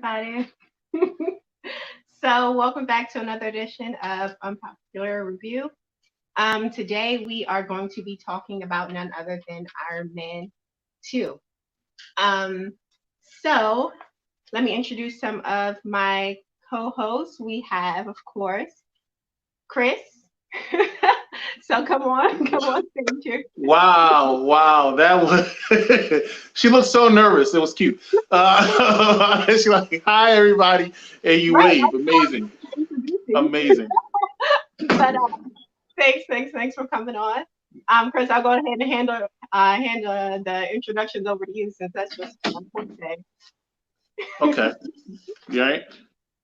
everybody. So, welcome back to another edition of Unpopular Review. Today, we are going to be talking about none other than Iron Man 2. Um, so, let me introduce some of my co hosts. We have, of course, Chris. So, come on, stranger. Wow, that was. She looked so nervous. It was cute. She's like, "Hi, everybody," and you Right, wave. Amazing, introducing. amazing. But thanks for coming on. Chris, I'll go ahead and handle the introductions over to you since that's just forte. Okay, you all right?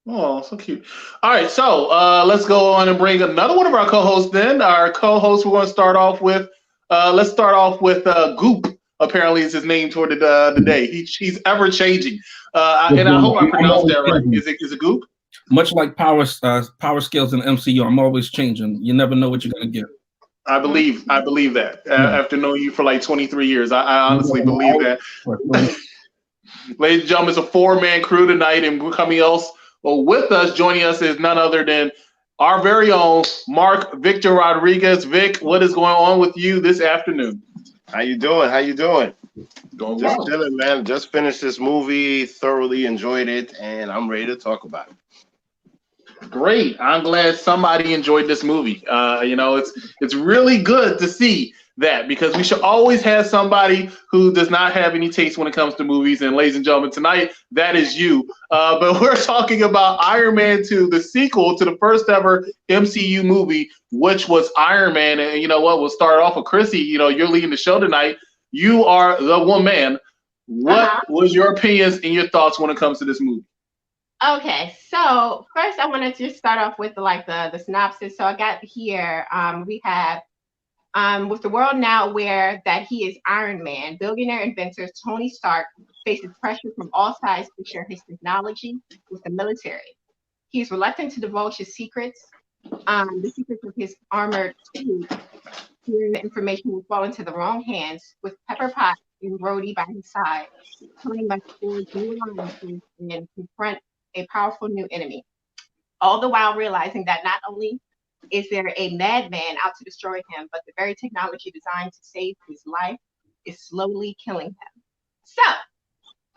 Oh, so cute. All right, so let's go on and bring another one of our co-hosts. Then our co-host, we're going to start off with. Let's start off with Goop. Apparently, is his name toward the day. He's ever changing, and I hope I I'm pronounced always that right. changing. Is it Goop? Much like power skills in MCU, I'm always changing. You never know what you're gonna get. I believe that. Yeah. After knowing you for like 23 years, I You honestly never believe know. that. But go ahead. Ladies and gentlemen, it's a four-man crew tonight, and coming else, well, with us, joining us is none other than our very own Mark Victor Rodriguez. Vic, what is going on with you this afternoon? How you doing? How you doing? Going Just well. chilling, man. Just finished this movie, thoroughly enjoyed it, and I'm ready to talk about it. Great. I'm glad somebody enjoyed this movie. It's really good to see that because we should always have somebody who does not have any taste when it comes to movies. And ladies and gentlemen, tonight that is you. But we're talking about Iron Man 2, the sequel to the first ever MCU movie, which was Iron Man. And you know what? We'll start off with Chrissy. You know, you're leading the show tonight. You are the woman. What Uh-huh. was your opinions and your thoughts when it comes to this movie? Okay, so first I wanted to just start off with the synopsis. So I got here. We have with the world now aware that he is Iron Man, billionaire inventor Tony Stark faces pressure from all sides to share his technology with the military. He is reluctant to divulge his secrets, the secrets of his armored suit. Fearing the information will fall into the wrong hands, with Pepper Potts and Rhodey by his side. Tony must forge new alliances and confront a powerful new enemy, all the while realizing that not only is there a madman out to destroy him, but the very technology designed to save his life is slowly killing him. So,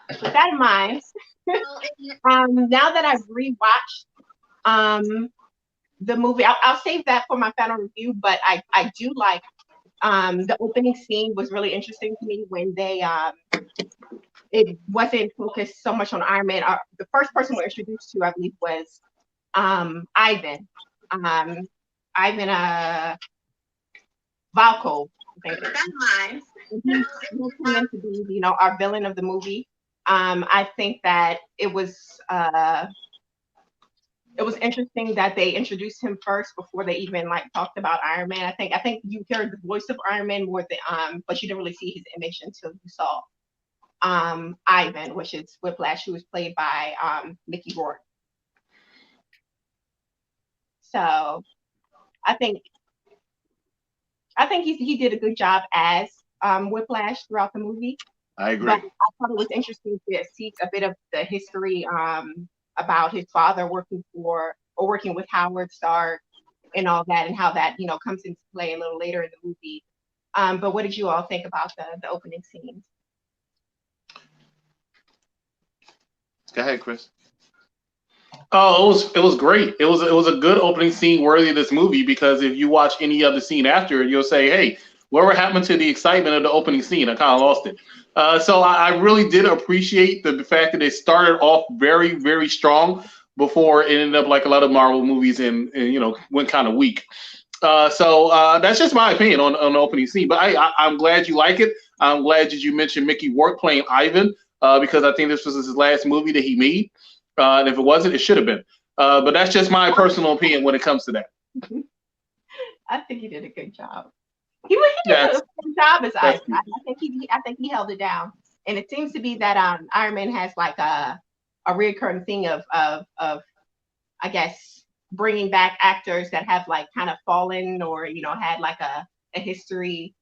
with that in mind, now that I've rewatched um, the movie, I'll save that for my final review, but I do like the opening scene was really interesting to me when it wasn't focused so much on Iron Man. The first person we're introduced to, I believe, was Ivan. Um, Ivan Valko. I think it is. And he came in to be, our villain of the movie. I think that it was interesting that they introduced him first before they even like talked about Iron Man. I think you heard the voice of Iron Man more than but you didn't really see his image until you saw Ivan, which is Whiplash, who was played by Mickey Rourke. So I think he did a good job as Whiplash throughout the movie. I But agree. I thought it was interesting to see a bit of the history about his father working with Howard Stark and all that, and how that comes into play a little later in the movie. But what did you all think about the opening scenes? Go ahead, Chris. Oh, it was great. It was a good opening scene worthy of this movie because if you watch any other scene after it, you'll say, "Hey, whatever happened to the excitement of the opening scene? I kind of lost it." So I really did appreciate the fact that it started off very very strong before it ended up like a lot of Marvel movies and went kind of weak. So that's just my opinion on the opening scene. But I'm glad you like it. I'm glad that you mentioned Mickey Rourke playing Ivan because I think this was his last movie that he made. And if it wasn't, it should have been. But that's just my personal opinion when it comes to that. I think he did a good job. He did That's a good job as that's Ivan. I think he held it down. And it seems to be that Iron Man has like a recurring thing of I guess bringing back actors that have like kind of fallen or had like a history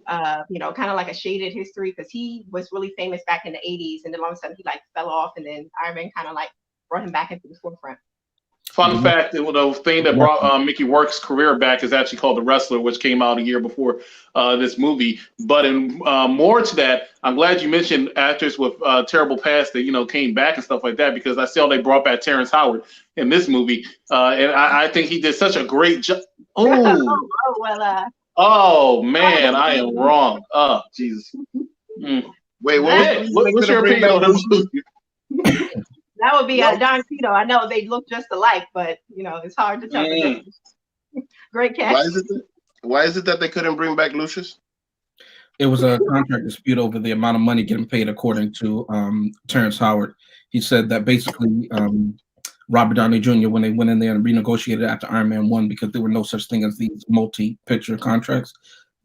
kind of like a shaded history because he was really famous back in the 80s, and then all of a sudden he like fell off, and then Iron Man kind of like brought him back into the forefront. Fun fact: the thing that brought Mickey Rourke's career back is actually called The Wrestler, which came out a year before this movie. But in more to that, I'm glad you mentioned actors with terrible past that came back and stuff like that, because I saw they brought back Terrence Howard in this movie, and I think he did such a great job. Oh man, I am wrong. Oh Jesus. Wait, what's your opinion on this movie? That would be Don Cheadle. I know they look just alike, but it's hard to tell the difference. Great cast. Why is it that they couldn't bring back Lucius? It was a contract dispute over the amount of money getting paid, according to Terrence Howard. He said that basically Robert Downey Jr., when they went in there and renegotiated after Iron Man 1, because there were no such thing as these multi-picture contracts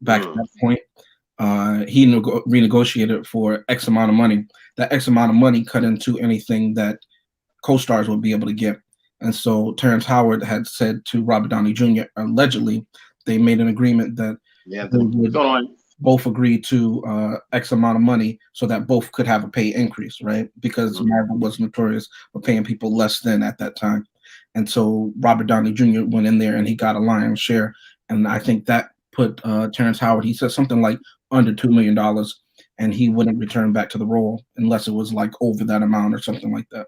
back at that point, he renegotiated for X amount of money. That X amount of money cut into anything that co-stars would be able to get. And so Terrence Howard had said to Robert Downey Jr., allegedly, they made an agreement that they would both agree to X amount of money so that both could have a pay increase, right? Because Marvel was notorious for paying people less than at that time. And so Robert Downey Jr. went in there and he got a lion's share. And I think that put Terrence Howard, he said something like under $2 million, and he wouldn't return back to the role unless it was like over that amount or something like that.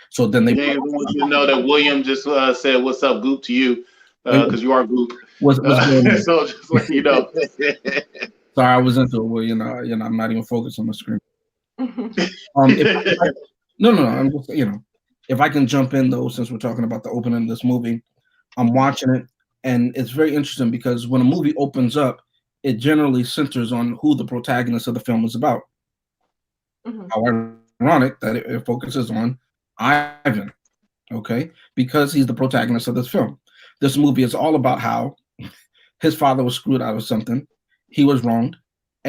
So then they want you to know that William just said "What's up, Goop?" to you because you are Goop. What's so just let you know. Sorry, I was into it. Well, I'm not even focused on the screen. I'm just if I can jump in though, since we're talking about the opening of this movie, I'm watching it, and it's very interesting because when a movie opens up, it generally centers on who the protagonist of the film is about. How ironic that it focuses on Ivan, okay? Because he's the protagonist of this film. This movie is all about how his father was screwed out of something, he was wronged,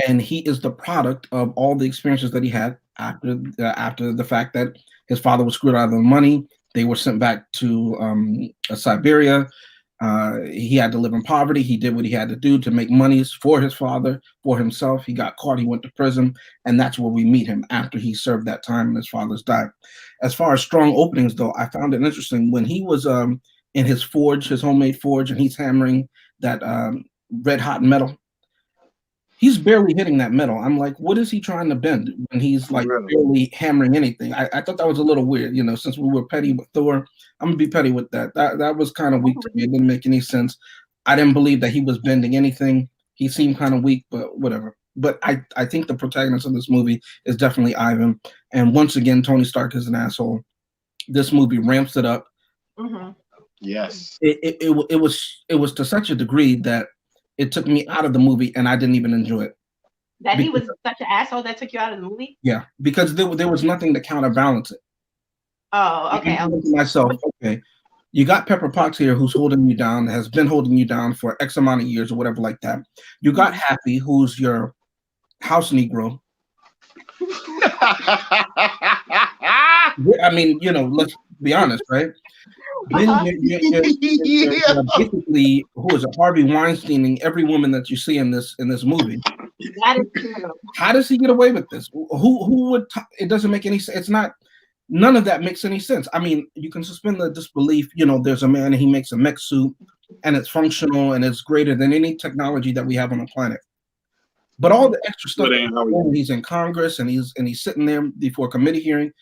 and he is the product of all the experiences that he had after the fact that his father was screwed out of the money. They were sent back to Siberia. He had to live in poverty. He did what he had to do to make monies for his father, for himself. He got caught. He went to prison. And that's where we meet him after he served that time and his father's died. As far as strong openings, though, I found it interesting. When he was in his forge, his homemade forge, and he's hammering that red hot metal, he's barely hitting that metal. I'm like, what is he trying to bend when he's like barely hammering anything? I thought that was a little weird, since we were petty with Thor. I'm gonna be petty with that. That was kind of weak to me. It didn't make any sense. I didn't believe that he was bending anything. He seemed kind of weak, but whatever. But I think the protagonist of this movie is definitely Ivan. And once again, Tony Stark is an asshole. This movie ramps it up. Yes. It was to such a degree that it took me out of the movie, and I didn't even enjoy it. That he was such an asshole that took you out of the movie? Yeah, because there was nothing to counterbalance it. Oh, okay. I'm thinking to myself, okay, you got Pepper Potts here who's holding you down, has been holding you down for X amount of years or whatever like that. You got Happy, who's your house Negro. I mean, let's be honest, right? Then you're basically, who is it, Harvey Weinsteining every woman that you see in this movie. That is true. How does he get away with this? Who would? It doesn't make any sense. It's not. None of that makes any sense. I mean, you can suspend the disbelief. There's a man and he makes a mech suit, and it's functional and it's greater than any technology that we have on the planet. But all the extra stuff, he's in Congress and he's sitting there before a committee hearing.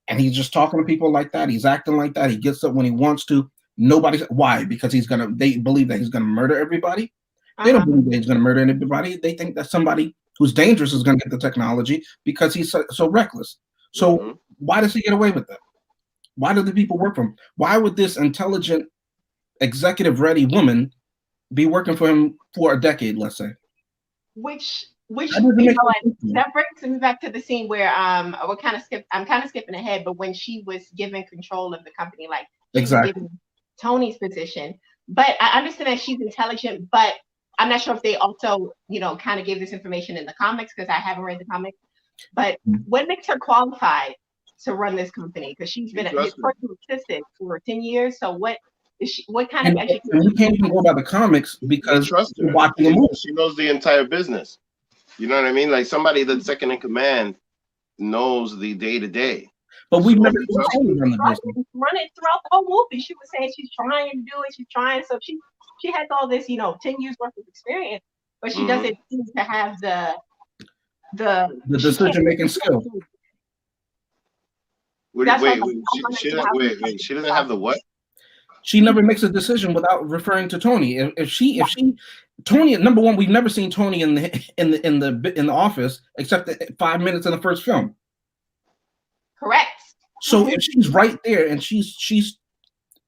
And he's just talking to people like that. He's acting like that. He gets up when he wants to. Why? Because they believe that he's gonna murder everybody. They don't believe that he's gonna murder anybody. They think that somebody who's dangerous is gonna get the technology because he's so reckless. So why does he get away with that? Why do the people work for him? Why would this intelligent, executive-ready woman be working for him for a decade, let's say? Which that brings me back to the scene where I'm kind of skipping ahead, but when she was given control of the company, like she was given Tony's position. But I understand that she's intelligent, but I'm not sure if they also, kind of gave this information in the comics because I haven't read the comics. But what makes her qualified to run this company? Because she's been a personal assistant for 10 years. So what What kind And, of education? and we can't even go by the comics because trust her. we're watching a movie. She knows the entire business. You know what I mean? Like somebody that's second in command knows the day to day. But we've never So, seen Tony run the business. Running throughout the whole movie. She was saying she's trying to do it. She's trying. So she has all this, 10 years worth of experience, but she doesn't seem to have the decision making skill. Wait, she doesn't have the what? She never makes a decision without referring to Tony. If she Tony, number one, we've never seen Tony in the office except 5 minutes in the first film. Correct. So if she's right there and she's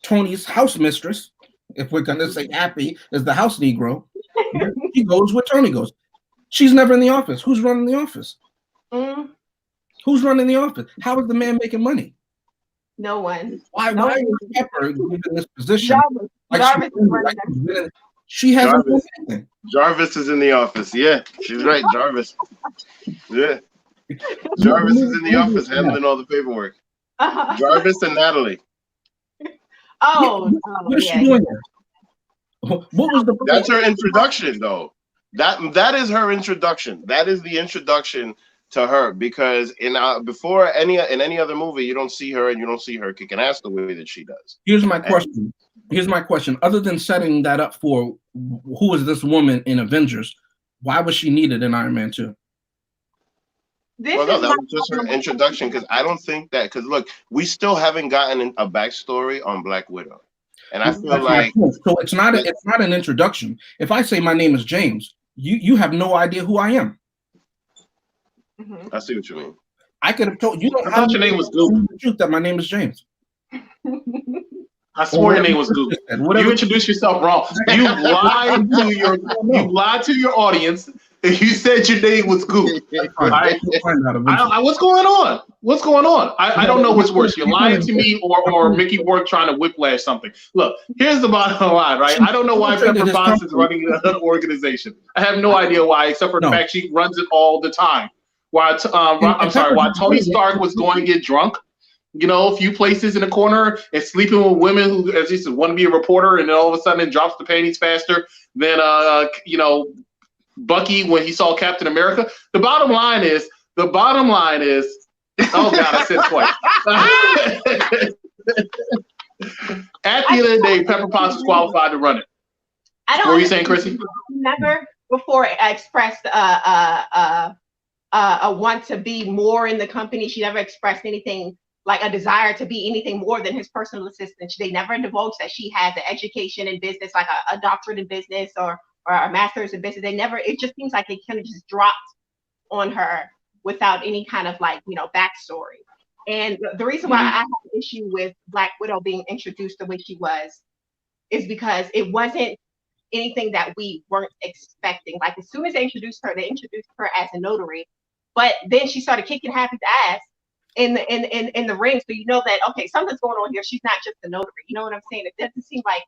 Tony's house mistress, if we're gonna say Happy is the house Negro, she goes where Tony goes. She's never in the office. Who's running the office? Who's running the office? How is the man making money? No one. Why is Pepper given this position? She hasn't done anything. Jarvis is in the office. Yeah, she's right. Jarvis. Yeah. Jarvis is in the office handling all the paperwork. Jarvis and Natalie. What is she doing there? What was the? That's her introduction, though. That is her introduction. That is the introduction to her, because in any other movie you don't see her, and you don't see her kicking ass the way that she does. Here's my question. Other than setting that up for who is this woman in Avengers, why was she needed in Iron Man 2? That was just her introduction, because I don't think that, because look, we still haven't gotten a backstory on Black Widow, and I feel like so it's not an introduction. If I say my name is James, you have no idea who I am. I see what you mean. I could have told you. I thought your name was Google. The truth that my name is James. I swore your name was Google. You introduced yourself wrong. You lied to your audience. And you said your name was Google. All right. What's going on? What's going on? I don't know what's worse. You're lying to me or Mickey Rourke trying to whiplash something. Look, here's the bottom line, right? I don't know why Pepper Potts is running an organization. I have no idea why, except for the fact she runs it all the time. Why Tony Stark was going to get drunk, a few places in the corner and sleeping with women who, as he said, want to be a reporter, and then all of a sudden it drops the panties faster than Bucky when he saw Captain America. The bottom line is, oh God, I said twice. At the end of the day, Pepper Potts is qualified to run it. What were you saying, Chrissy? Never before expressed a want to be more in the company. She never expressed anything like a desire to be anything more than his personal assistant. They never divulged that she has an education in business, like a doctorate in business or a master's in business. It just seems like they kind of just dropped on her without any kind of backstory. And the reason why I have an issue with Black Widow being introduced the way she was is because it wasn't anything that we weren't expecting. Like as soon as they introduced her as a notary, but then she started kicking Happy's ass in the ring. So you know that, okay, something's going on here. She's not just a notary. You know what I'm saying? It doesn't seem like,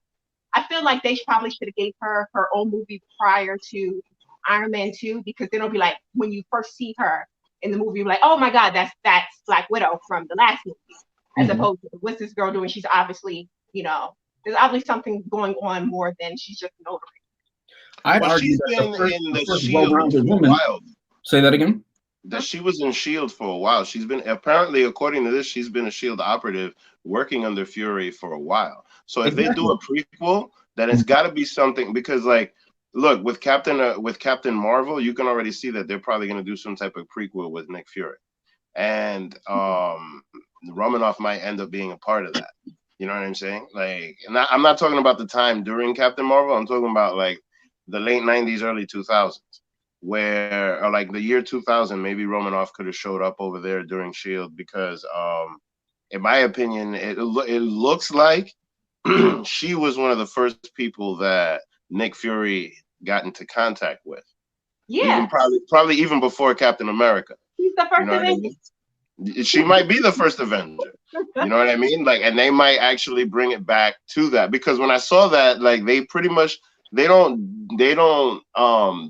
I feel like they probably should have gave her own movie prior to Iron Man 2, because then it'll be like, when you first see her in the movie, you're like, oh my God, that's Black Widow from the last movie, as opposed to what's this girl doing? She's obviously, there's obviously something going on more than she's just a notary. I'd argue that the first well-rounded woman. Say that again. That she was in S.H.I.E.L.D. for a while. She's been, apparently, according to this, she's been a S.H.I.E.L.D. operative working under Fury for a while. So if they do a prequel, then it's got to be something, because look, with Captain Marvel, you can already see that they're probably going to do some type of prequel with Nick Fury, and Romanoff might end up being a part of that. You know what I'm saying? And I'm not talking about the time during Captain Marvel. I'm talking about the late 90s, early 2000s, where or the year 2000, maybe Romanoff could have showed up over there during S.H.I.E.L.D. because, in my opinion, it looks like she was one of the first people that Nick Fury got into contact with. Yeah. Probably even before Captain America. She's the first Avenger. I mean? She might be the first Avenger. You know what I mean? And they might actually bring it back to that, because when I saw that, they pretty much they don't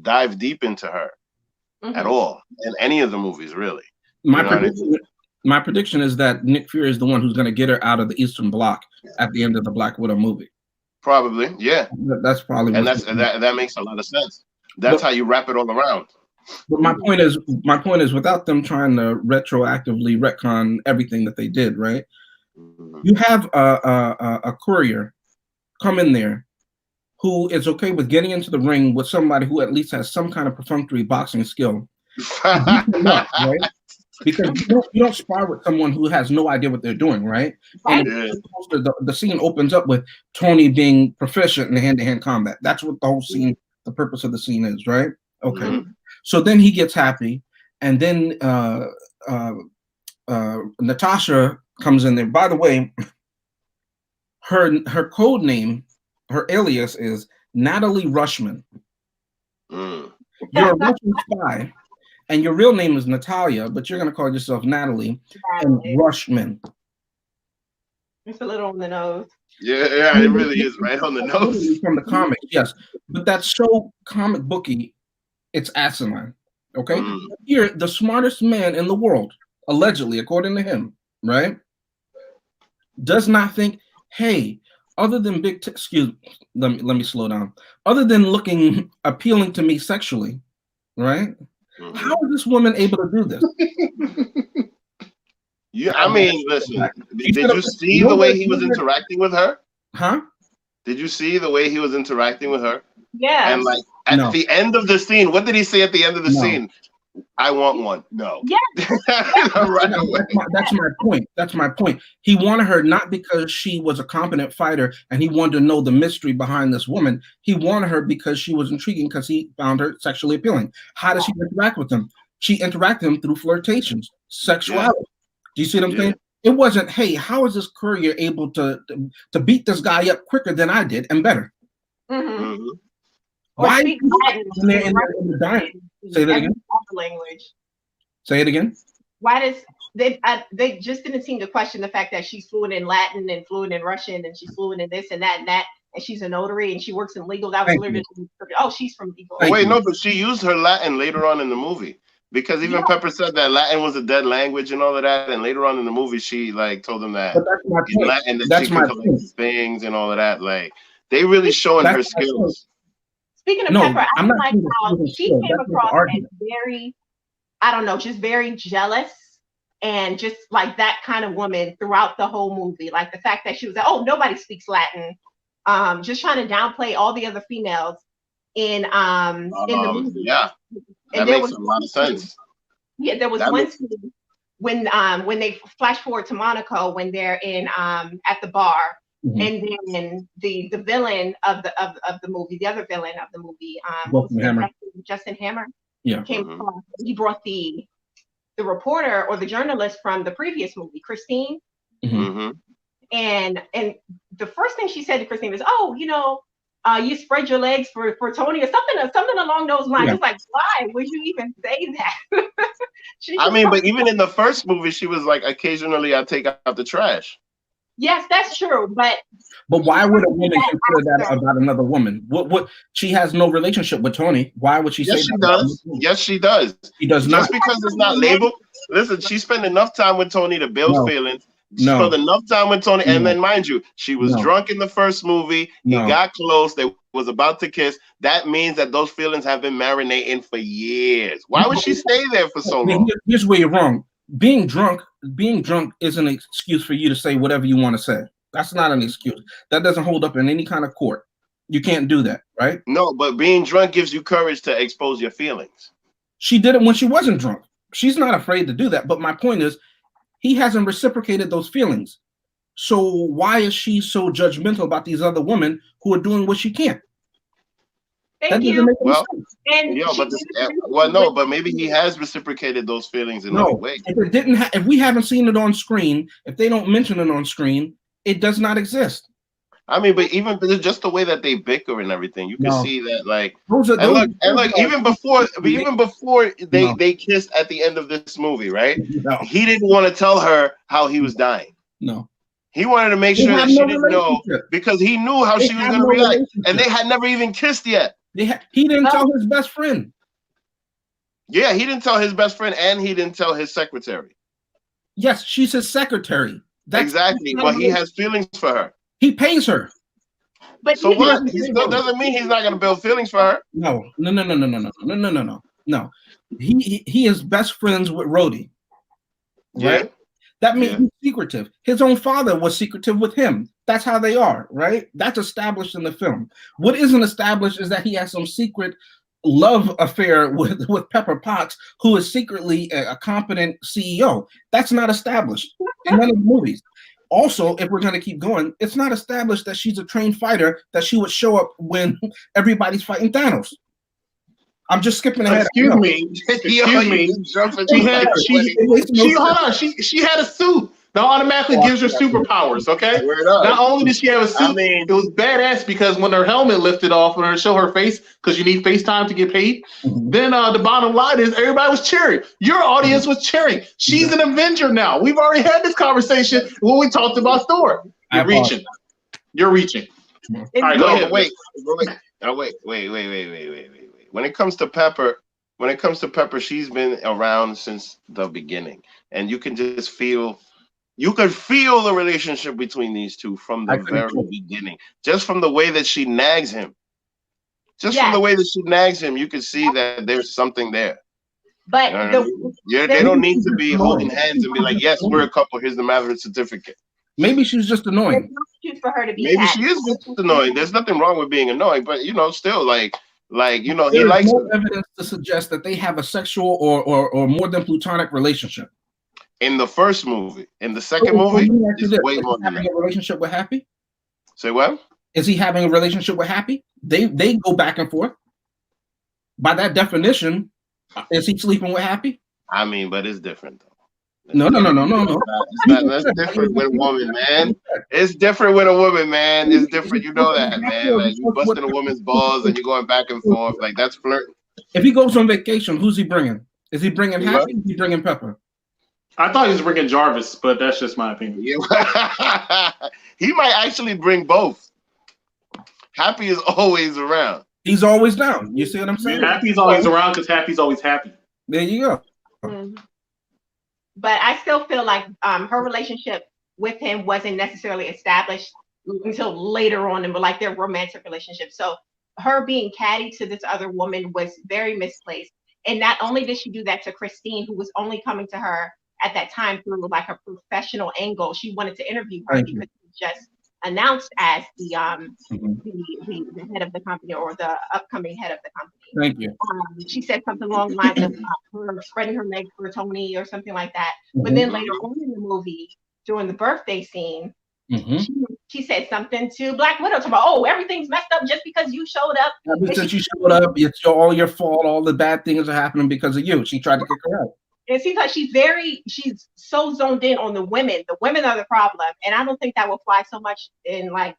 dive deep into her at all in any of the movies, really. My prediction is that Nick Fury is the one who's going to get her out of the Eastern Bloc at the end of the Black Widow movie. Probably, yeah. That's probably. And that makes a lot of sense. That's how you wrap it all around. But my point is, without them trying to retroactively retcon everything that they did, right? You have a courier come in there who is okay with getting into the ring with somebody who at least has some kind of perfunctory boxing skill, right? Because you don't spar with someone who has no idea what they're doing, right? And the scene opens up with Tony being proficient in hand-to-hand combat. That's what the whole scene, the purpose of the scene is, right? Okay. So then he gets happy, and then Natasha comes in there. By the way, her code name, her alias is Natalie Rushman. You're a Russian spy, and your real name is Natalia, but you're going to call yourself Natalie and Rushman. It's a little on the nose. Yeah, it really is right on the nose. From the comics, yes. But that's so comic booky, it's asinine. Okay? Here, the smartest man in the world, allegedly, according to him, right, does not think, hey, other than let me slow down. Other than looking appealing to me sexually, right? How is this woman able to do this? Yeah, I mean, listen. Did you see the way he was interacting with her? Huh? Did you see the way he was interacting with her? Yeah. And like at the end of the scene, what did he say at the end of the scene? I want one. No. Yeah. That's my point. That's my point. He wanted her not because she was a competent fighter and he wanted to know the mystery behind this woman. He wanted her because she was intriguing because he found her sexually appealing. How does she interact with him? She interacted with him through flirtations, sexuality. Do you see what I'm saying? It wasn't, hey, how is this courier able to beat this guy up quicker than I did and better? Why? In the dining? Say that again. Language. Say it again. Why does they just didn't seem to question the fact that she's fluent in Latin and fluent in Russian and she's fluent in this and that and she's a notary and she works in legal. That was literally she's from legal. Wait, no, but she used her Latin later on in the movie. Because even Pepper said that Latin was a dead language and all of that, and later on in the movie, she like told them that in Latin that she could tell things and all of that. Like they really showing her skills. Speaking of Pepper, I like how she came across as very, I don't know, just very jealous and just like that kind of woman throughout the whole movie. Like the fact that she was like, oh, nobody speaks Latin, just trying to downplay all the other females in the movie. Yeah. That makes a lot of sense. Yeah, there was one scene when they flash forward to Monaco when they're in at the bar, and then the villain of the movie, the other villain of the movie, Justin Hammer, came across. He brought the reporter or the journalist from the previous movie, Christine, and the first thing she said to Christine was, "Oh, you know, you spread your legs for Tony," or something along those lines. It's like, why would you even say that? I mean, but even in the first movie, she was like, occasionally I take out the trash. Yes, that's true. But why would a woman consider that about another woman? What she has no relationship with Tony. Why would she say she does? Yes, she does. She does not. Just because it's not labeled. Listen, she spent enough time with Tony to build feelings. She spent enough time with Tony, and then mind you, she was drunk in the first movie. He got close. They was about to kiss. That means that those feelings have been marinating for years. Why would she stay there for so long? Here's where you're wrong. Being drunk isn't an excuse for you to say whatever you want to say. That's not an excuse. That doesn't hold up in any kind of court. You can't do that, right? No, but being drunk gives you courage to expose your feelings. She did it when she wasn't drunk. She's not afraid to do that. But my point is, he hasn't reciprocated those feelings. So why is she so judgmental about these other women who are doing what she can't? Thank you. But maybe he has reciprocated those feelings in other ways. If we haven't seen it on screen, if they don't mention it on screen, it does not exist. I mean, but even just the way that they bicker and everything, you can see that, like, even before they kissed at the end of this movie, right? He didn't want to tell her how he was dying. No, he wanted to make sure that she didn't know because he knew how she was going to react, and they had never even kissed yet. He didn't tell his best friend. Yeah, he didn't tell his best friend, and he didn't tell his secretary. Yes, she's his secretary. Exactly, but he has feelings for her. He pays her. But So what? He still doesn't mean he's not going to build feelings for her. No. He is best friends with Rhodey, right? Yeah. That means he's secretive. His own father was secretive with him. That's how they are, right? That's established in the film. What isn't established is that he has some secret love affair with Pepper Potts, who is secretly a competent CEO. That's not established in none of the movies. Also, if we're going to keep going, it's not established that she's a trained fighter, that she would show up when everybody's fighting Thanos. I'm just skipping ahead. Excuse me. Excuse me. She had a suit that automatically gives her superpowers, okay? Not only did she have a suit, it was badass because when her helmet lifted off and her show her face, because you need FaceTime to get paid, then the bottom line is everybody was cheering. Your audience was cheering. She's an Avenger now. We've already had this conversation when we talked about Thor. You're reaching. You're reaching. All right, go ahead. Wait. When it comes to Pepper, she's been around since the beginning, and you can just feel. You could feel the relationship between these two from the very beginning, just from the way that she nags him. From the way that she nags him, you can see that there's something there. But they don't need to be holding hands and be like, "Yes, we're a couple. Here's the marriage certificate." Maybe she's just annoying. For her to be maybe she is just annoying. There's nothing wrong with being annoying, but still like he likes. No evidence to suggest that they have a sexual or more than platonic relationship. In the first movie, in the second movie, it's way more than that. A relationship with Happy? Say what? Is he having a relationship with Happy? They go back and forth. By that definition, is he sleeping with Happy? I mean, but it's different though. No. That's different with a woman, man. It's different with a woman, man. It's different. You know that, man. Like you busting a woman's balls and you're going back and forth. Like that's flirting. If he goes on vacation, who's he bringing? Is he bringing Happy? Or is he bringing Pepper? I thought he was bringing Jarvis, but that's just my opinion. Yeah. He might actually bring both. Happy is always around. He's always down. You see what I'm saying? Happy's always around because Happy's always happy. There you go. But I still feel like her relationship with him wasn't necessarily established until later on in like their romantic relationship. So her being catty to this other woman was very misplaced. And not only did she do that to Christine, who was only coming to her at that time through like a professional angle, she wanted to interview her because she was just announced as the head of the company or the upcoming head of the company. Thank you. She said something along the lines of her spreading her legs for Tony or something like that. But then later on in the movie, during the birthday scene, she said something to Black Widow about, "Oh, everything's messed up just because you showed up." Since you showed up, it's all your fault. All the bad things are happening because of you. She tried to kick her out. It seems like she's so zoned in on the women. The women are the problem, and I don't think that will fly so much in like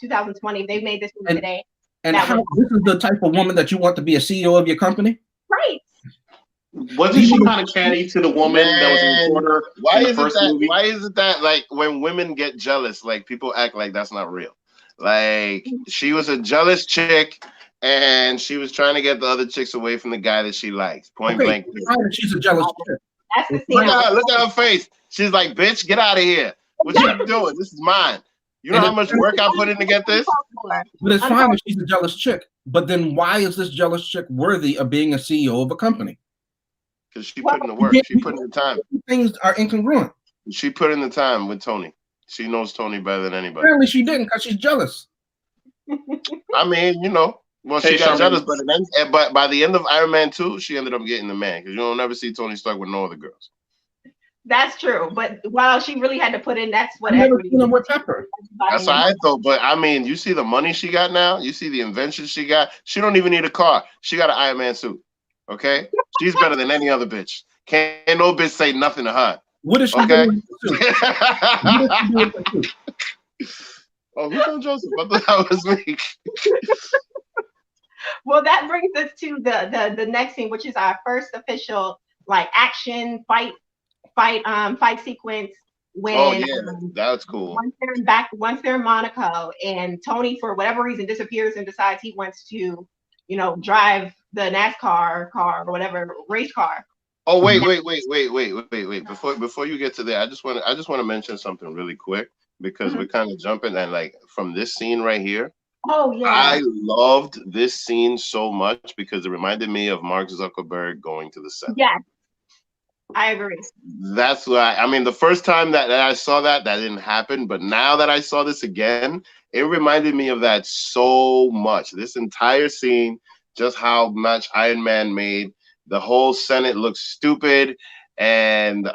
2020. If they made this movie today. And this is the type of woman that you want to be a CEO of your company, right? Wasn't she kind of catty to the woman that was in the corner? Why is it that like when women get jealous, like people act like that's not real? Like she was a jealous chick. And she was trying to get the other chicks away from the guy that she likes. Point blank. She's a jealous chick. That's the thing. Look at her face. She's like, "Bitch, get out of here. What you doing? This is mine. You know how much work I put in to get this?" But it's fine if she's a jealous chick. But then why is this jealous chick worthy of being a CEO of a company? Because she put in the work. She put in the time. Things are incongruent. She put in the time with Tony. She knows Tony better than anybody. Apparently she didn't because she's jealous. I mean, well, she got jealous, but by the end of Iron Man 2, she ended up getting the man because you don't never see Tony Stark with no other girls. That's true, but while she really had to put in, that's what everybody. With Pepper. That's what I thought. But I mean, you see the money she got now. You see the inventions she got. She don't even need a car. She got an Iron Man suit. Okay, she's better than any other bitch. Can't no bitch say nothing to her. What is she doing? Oh, who's on Joseph? I thought that was me. Well, that brings us to the next scene, which is our first official like action fight sequence. When that's cool. Once they're in Monaco, and Tony, for whatever reason, disappears and decides he wants to, drive the NASCAR car or whatever race car. Oh wait! Before you get to there, I just want to mention something really quick because we're kind of jumping and like from this scene right here. Oh yeah. I loved this scene so much because it reminded me of Mark Zuckerberg going to the Senate. Yes, I agree. That's why, I mean, the first time that I saw that didn't happen, but now that I saw this again, it reminded me of that so much. This entire scene, just how much Iron Man made the whole Senate look stupid, and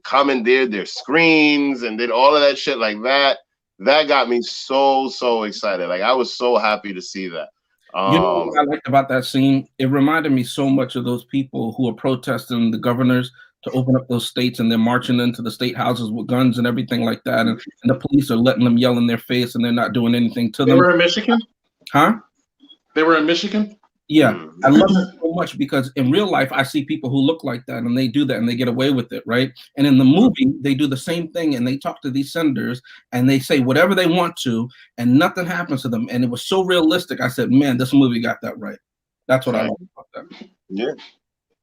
commandeered their screens and did all of that shit like that. That got me so excited. Like, I was so happy to see that. You know what I liked about that scene? It reminded me so much of those people who are protesting the governors to open up those states, and they're marching into the state houses with guns and everything like that, and the police are letting them yell in their face, and they're not doing anything to them. They were in Michigan? Huh? They were in Michigan? Yeah, I love it so much because in real life, I see people who look like that and they do that and they get away with it, right? And in the movie, they do the same thing and they talk to these senators and they say whatever they want to and nothing happens to them. And it was so realistic. I said, man, this movie got that right. That's what I love about that. Yeah,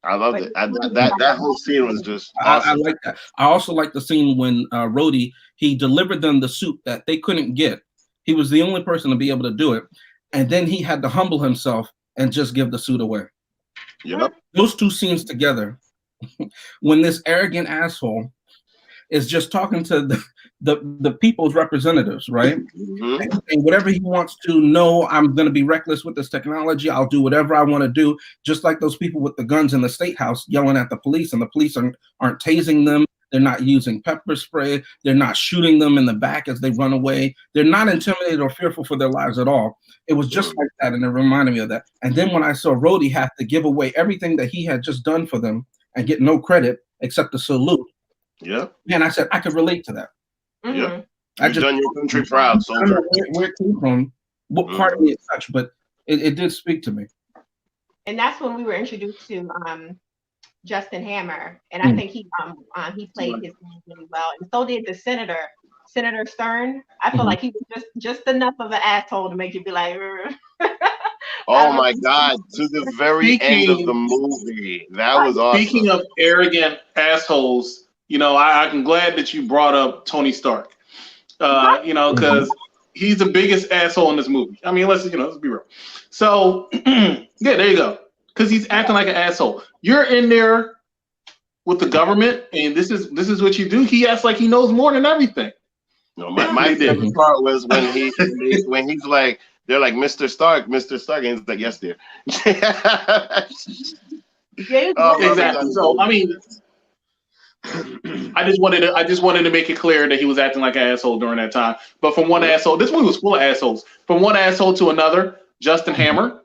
I loved it. That whole scene was just awesome. I like that. I also like the scene when Rhodey, he delivered them the suit that they couldn't get. He was the only person to be able to do it. And then he had to humble himself and just give the suit away. Yep. Those two scenes together, when this arrogant asshole is just talking to the people's representatives, right? And whatever he wants to know, I'm going to be reckless with this technology. I'll do whatever I want to do, just like those people with the guns in the state house yelling at the police, and the police aren't tasing them. They're not using pepper spray. They're not shooting them in the back as they run away. They're not intimidated or fearful for their lives at all. It was just like that, and it reminded me of that. And then when I saw Rhodey have to give away everything that he had just done for them and get no credit except the salute, man, I said I could relate to that. Yeah, you've done your country proud, soldier. I don't know where it came from, what part of me it's such, but it did speak to me. And that's when we were introduced to Justin Hammer, and I think he played his role really well, and so did the Senator Stern. I feel like he was just enough of an asshole to make you be like, oh my God, to the very end of the movie. That was awesome. Speaking of arrogant assholes, you know, I'm glad that you brought up Tony Stark. You know, because he's the biggest asshole in this movie. I mean, let's be real. So yeah, there you go. Because he's acting like an asshole. You're in there with the government, and this is what you do. He acts like he knows more than everything. No, my favorite part was when he's like, they're like, Mr. Stark, and he's like, yes, dear. Exactly. So I mean, I just wanted to make it clear that he was acting like an asshole during that time. But from one asshole, this movie was full of assholes. From one asshole to another, Justin Hammer.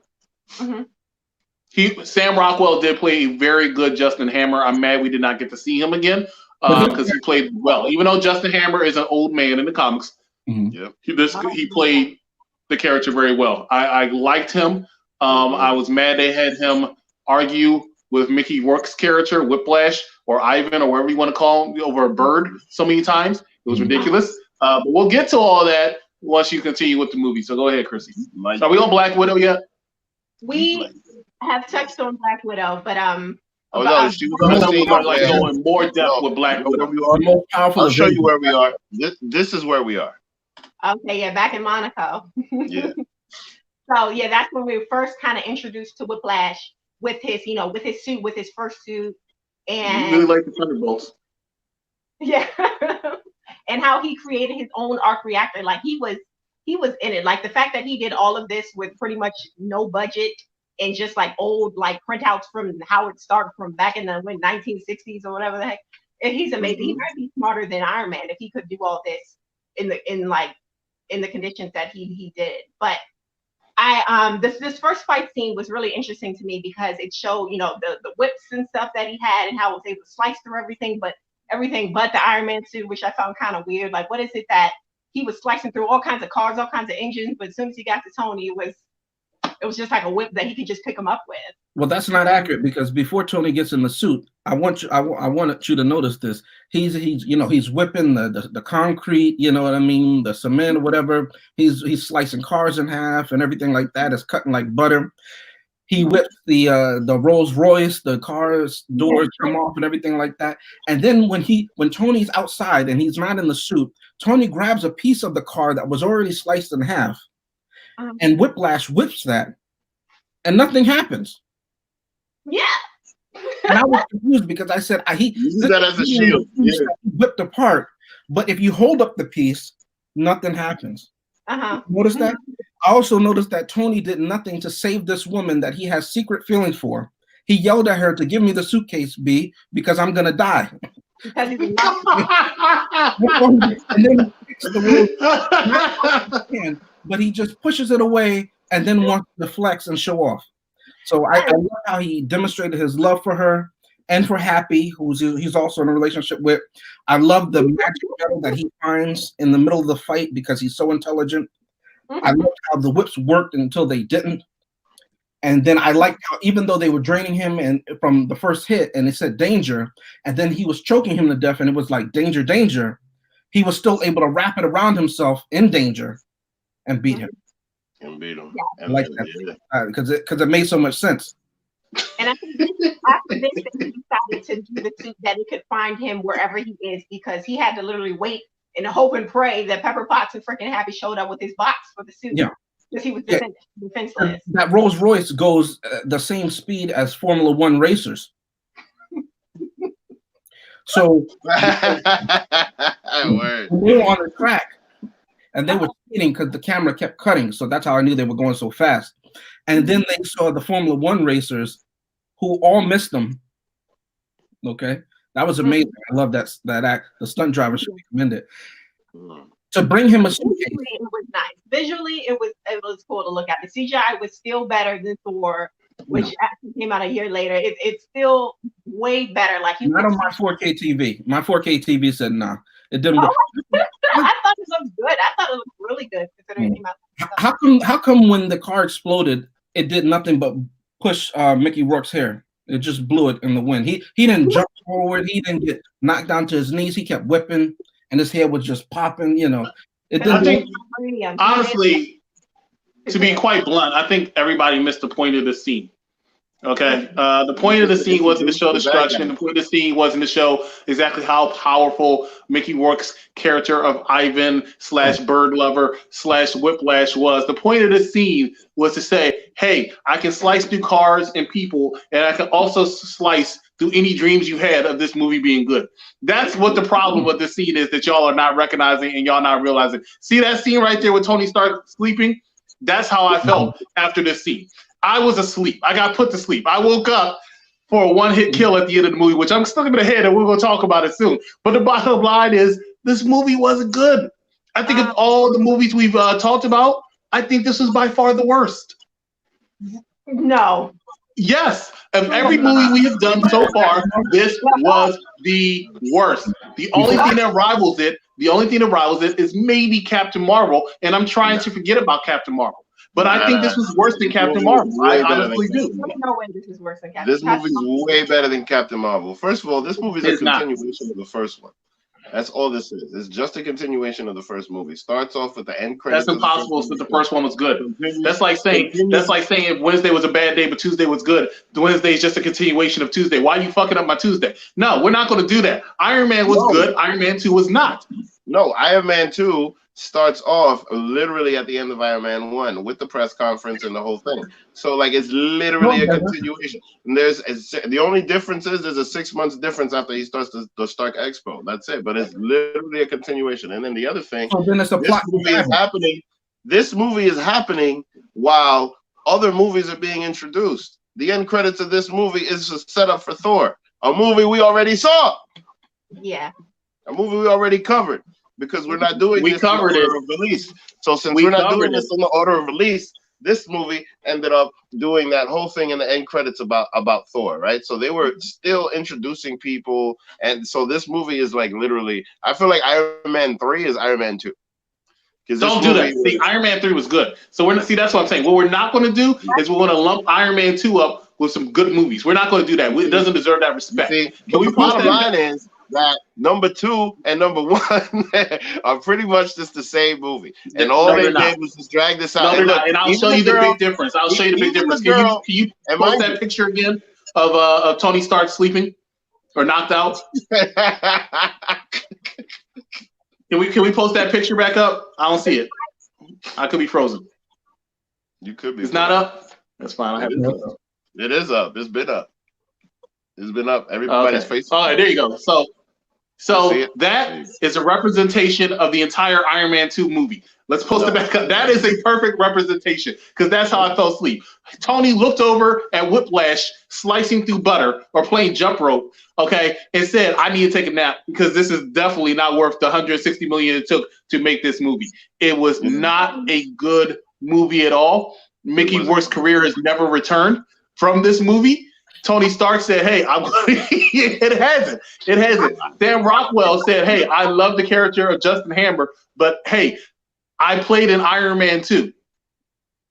Sam Rockwell did play a very good Justin Hammer. I'm mad we did not get to see him again because he played well. Even though Justin Hammer is an old man in the comics, he played the character very well. I liked him. I was mad they had him argue with Mickey Rourke's character, Whiplash, or Ivan, or whatever you want to call him, over a bird so many times. It was ridiculous. But we'll get to all that once you continue with the movie. So go ahead, Chrissy. Are we on Black Widow yet? We have touched on Black Widow, but oh no, she was going more depth with Black Widow. I'll show you where we are. This is where we are. Okay, yeah, back in Monaco. Yeah. So yeah, that's when we were first kind of introduced to Whiplash with his suit, with his first suit, and you really like the Thunderbolts. Yeah, and how he created his own arc reactor. Like he was in it. Like the fact that he did all of this with pretty much no budget and just like old like printouts from Howard Stark from back in the 1960s or whatever the heck. And he's amazing. He might be smarter than Iron Man if he could do all this in the conditions that he did. But this first fight scene was really interesting to me because it showed, the whips and stuff that he had and how it was able to slice through everything but the Iron Man suit, which I found kind of weird. Like, what is it that he was slicing through all kinds of cars, all kinds of engines, but as soon as he got to Tony, it was just like a whip that he could just pick him up with. Well, that's not accurate because before Tony gets in the suit, I wanted you to notice this. He's whipping the concrete, you know what I mean, the cement or whatever. He's slicing cars in half and everything like that. It's cutting like butter. He whips the Rolls Royce, the car's doors come off and everything like that. And then when Tony's outside and he's not in the suit, Tony grabs a piece of the car that was already sliced in half and Whiplash whips that, and nothing happens. Yeah. And I was confused because I said, he uses that as a shield. Yeah. Whipped apart, but if you hold up the piece, nothing happens. Notice that? I also noticed that Tony did nothing to save this woman that he has secret feelings for. He yelled at her to give me the suitcase, B, because I'm gonna die. Because he's and then he picks the word, but he just pushes it away and then wants to flex and show off. So I love how he demonstrated his love for her and for Happy, he's also in a relationship with. I love the magic metal that he finds in the middle of the fight because he's so intelligent. I love how the whips worked until they didn't. And then I liked how even though they were draining him and from the first hit and it said danger, and then he was choking him to death and it was like danger, danger, he was still able to wrap it around himself in danger and beat him. And beat him. I like that because it made so much sense. And I think after this, he decided to do the suit that he could find him wherever he is because he had to literally wait and hope and pray that Pepper Potts and freaking Happy showed up with his box for the suit. Yeah. Because he was defenseless. That Rolls Royce goes the same speed as Formula One racers. So Word. they were on the track and they were speeding because the camera kept cutting. So that's how I knew they were going so fast. And then they saw the Formula One racers who all missed them. Okay. That was amazing. I love that act. The stunt driver should be commended. To bring him a suitcase. Visually, it was nice. Visually, it was cool to look at. The CGI was still better than Thor, which actually came out a year later. It's still way better. Like not on my 4K TV. My 4K TV said nah. It didn't look. I thought it looked good. I thought it looked really good considering it came out. How come when the car exploded, it did nothing but push Mickey Rourke's hair? It just blew it in the wind. He didn't jump forward. He didn't get knocked down to his knees. He kept whipping, and his hair was just popping. You know, it didn't. I think, honestly, to be quite blunt, I think everybody missed the point of the scene. Okay, the point of the scene wasn't to show destruction. The point of the scene wasn't to show exactly how powerful Mickey Rourke's character of Ivan / Bird Lover / Whiplash was. The point of the scene was to say, hey, I can slice through cars and people, and I can also slice through any dreams you had of this movie being good. That's what the problem with the scene is that y'all are not recognizing and y'all not realizing. See that scene right there with Tony Stark sleeping? That's how I felt after this scene. I was asleep. I got put to sleep. I woke up for a one-hit kill at the end of the movie, which I'm stuck in the head, and we're going to talk about it soon. But the bottom line is, this movie wasn't good. I think of all the movies we've talked about, I think this was by far the worst. No. Yes. Of every movie we have done so far, this was the worst. The only thing that rivals it is maybe Captain Marvel, and I'm trying to forget about Captain Marvel. But I think this was worse than Captain Marvel. I honestly do. There's no way this is worse than Captain Marvel. This movie is way better than Captain Marvel. First of all, this movie is a continuation of the first one. That's all this is. It's just a continuation of the first movie. Starts off with the end credits. That's impossible since the first one was good. That's like saying if Wednesday was a bad day, but Tuesday was good. The Wednesday is just a continuation of Tuesday. Why are you fucking up my Tuesday? No, we're not going to do that. Iron Man was good. Iron Man 2 was not. No, Iron Man 2 starts off literally at the end of Iron Man 1 with the press conference and the whole thing. So like it's literally a continuation. And the only difference is there's a 6 months difference after he starts the Stark Expo. That's it. But it's literally a continuation. And then the other thing, this movie is happening while other movies are being introduced. The end credits of this movie is a setup for Thor, a movie we already saw. Yeah. A movie we already covered. Because we're not doing this in the order of release. So since we're not doing this in the order of release, this movie ended up doing that whole thing in the end credits about Thor, right? So they were still introducing people. And so this movie is like literally, I feel like Iron Man 3 is Iron Man 2. Don't do that. See, Iron Man 3 was good. So that's what I'm saying. What we're not going to do is we're going to lump Iron Man 2 up with some good movies. We're not going to do that. It doesn't deserve that respect. See, the bottom line is that number 2 and number 1 are pretty much just the same movie, and all they did was just drag this out. And I'll show you the big difference. I'll show you the big difference. Can you post that picture again of Tony Stark sleeping or knocked out? Can we post that picture back up? I don't see it. I could be frozen. You could be. It's not up. That's fine. I have it up. It is up. It's been up. It's been up. Everybody's face. All right, there you go. So that is a representation of the entire Iron Man 2 movie. Let's post it back up. That is a perfect representation because that's how I fell asleep. Tony looked over at Whiplash slicing through butter or playing jump rope, okay, and said, I need to take a nap because this is definitely not worth the $160 million it took to make this movie. It was not a good movie at all. Mickey Rourke's career has never returned from this movie. Tony Stark said, hey, it hasn't. It hasn't. Sam Rockwell said, hey, I love the character of Justin Hammer, but hey, I played in Iron Man 2.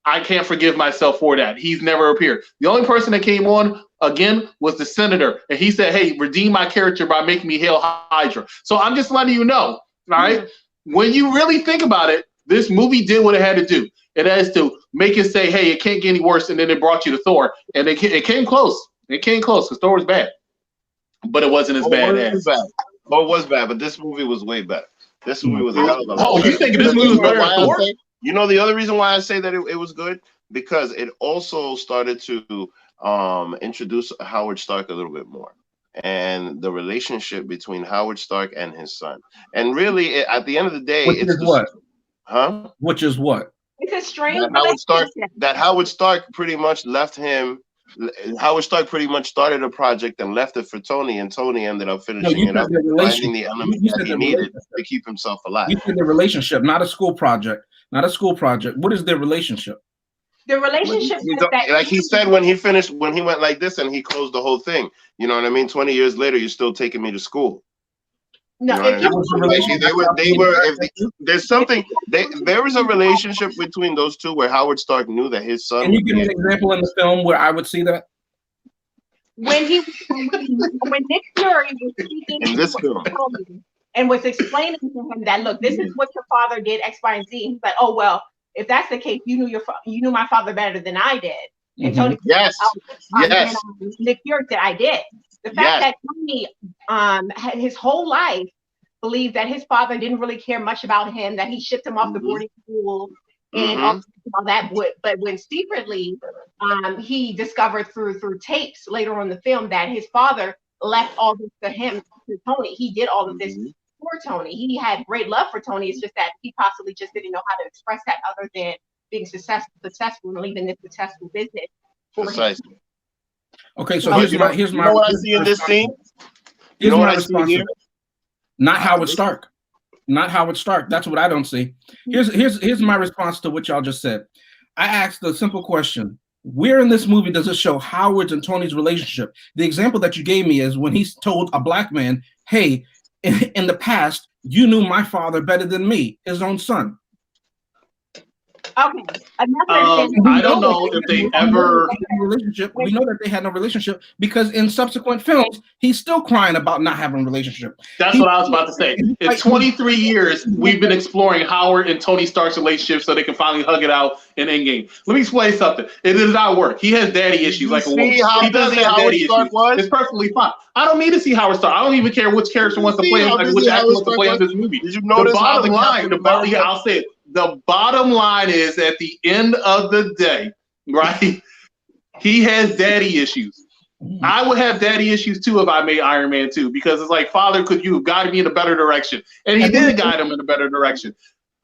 I can't forgive myself for that. He's never appeared. The only person that came on again was the Senator, and he said, hey, redeem my character by making me Hail Hydra. So I'm just letting you know, all right? When you really think about it, this movie did what it had to do. It has to make it say, hey, it can't get any worse, and then it brought you to Thor, and it came close. It came close because Thor was bad, but it wasn't as bad as. Thor was bad, but this movie was way better. This movie was a hell of a lot. Oh, you think this movie was better than Thor? You know the other reason why I say that it was good? Because it also started to introduce Howard Stark a little bit more. And the relationship between Howard Stark and his son. And really, at the end of the day, Which is what? Huh? Which is what? It's a strange that Howard Stark pretty much left him. Howard Stark pretty much started a project and left it for Tony, and Tony ended up finishing it up, finding the element that he needed to keep himself alive. You said the relationship, not a school project. Not a school project. What is their relationship? The relationship like he said when he went like this and he closed the whole thing. You know what I mean? 20 years later, you're still taking me to school. No, you know there's something. There was a relationship between those two where Howard Stark knew that his son. Can you give me an example in the film where I would see that? When Nick Fury was speaking in this film and was explaining to him that, look, this is what your father did, X, Y, and Z. He's like, oh well, if that's the case, you knew my father better than I did. And Tony, yes. Nick Fury said, I did. The fact that Tony, his whole life, believed that his father didn't really care much about him, that he shipped him off to boarding school and all that. But when secretly, he discovered through tapes later on in the film that his father left all this to him, to Tony. He did all of this for Tony. He had great love for Tony. It's just that he possibly just didn't know how to express that other than being successful and leaving this successful business for him. Okay, so here's my you know what I see in this scene? Here's my response. Not Howard Stark. Not Howard Stark. That's what I don't see. Here's my response to what y'all just said. I asked a simple question. Where in this movie does it show Howard's and Tony's relationship? The example that you gave me is when he's told a black man, hey, in the past, you knew my father better than me, his own son. Okay. I don't know if they ever relationship. We know that they had no relationship because in subsequent films, he's still crying about not having a relationship. That's what I was about to say. In 23 years, we've been exploring Howard and Tony Stark's relationship so they can finally hug it out in Endgame. Let me explain something. It does not work. He has daddy issues like a woman. He does have daddy issues. It's perfectly fine. I don't need to see Howard Stark. I don't even care which character wants to play him, like which actor wants to play in this movie. Did you notice the bottom line? I'll say it. The bottom line is at the end of the day, right? He has daddy issues. I would have daddy issues too if I made Iron Man 2 because it's like, Father, could you have guided me in a better direction? And he did guide him in a better direction.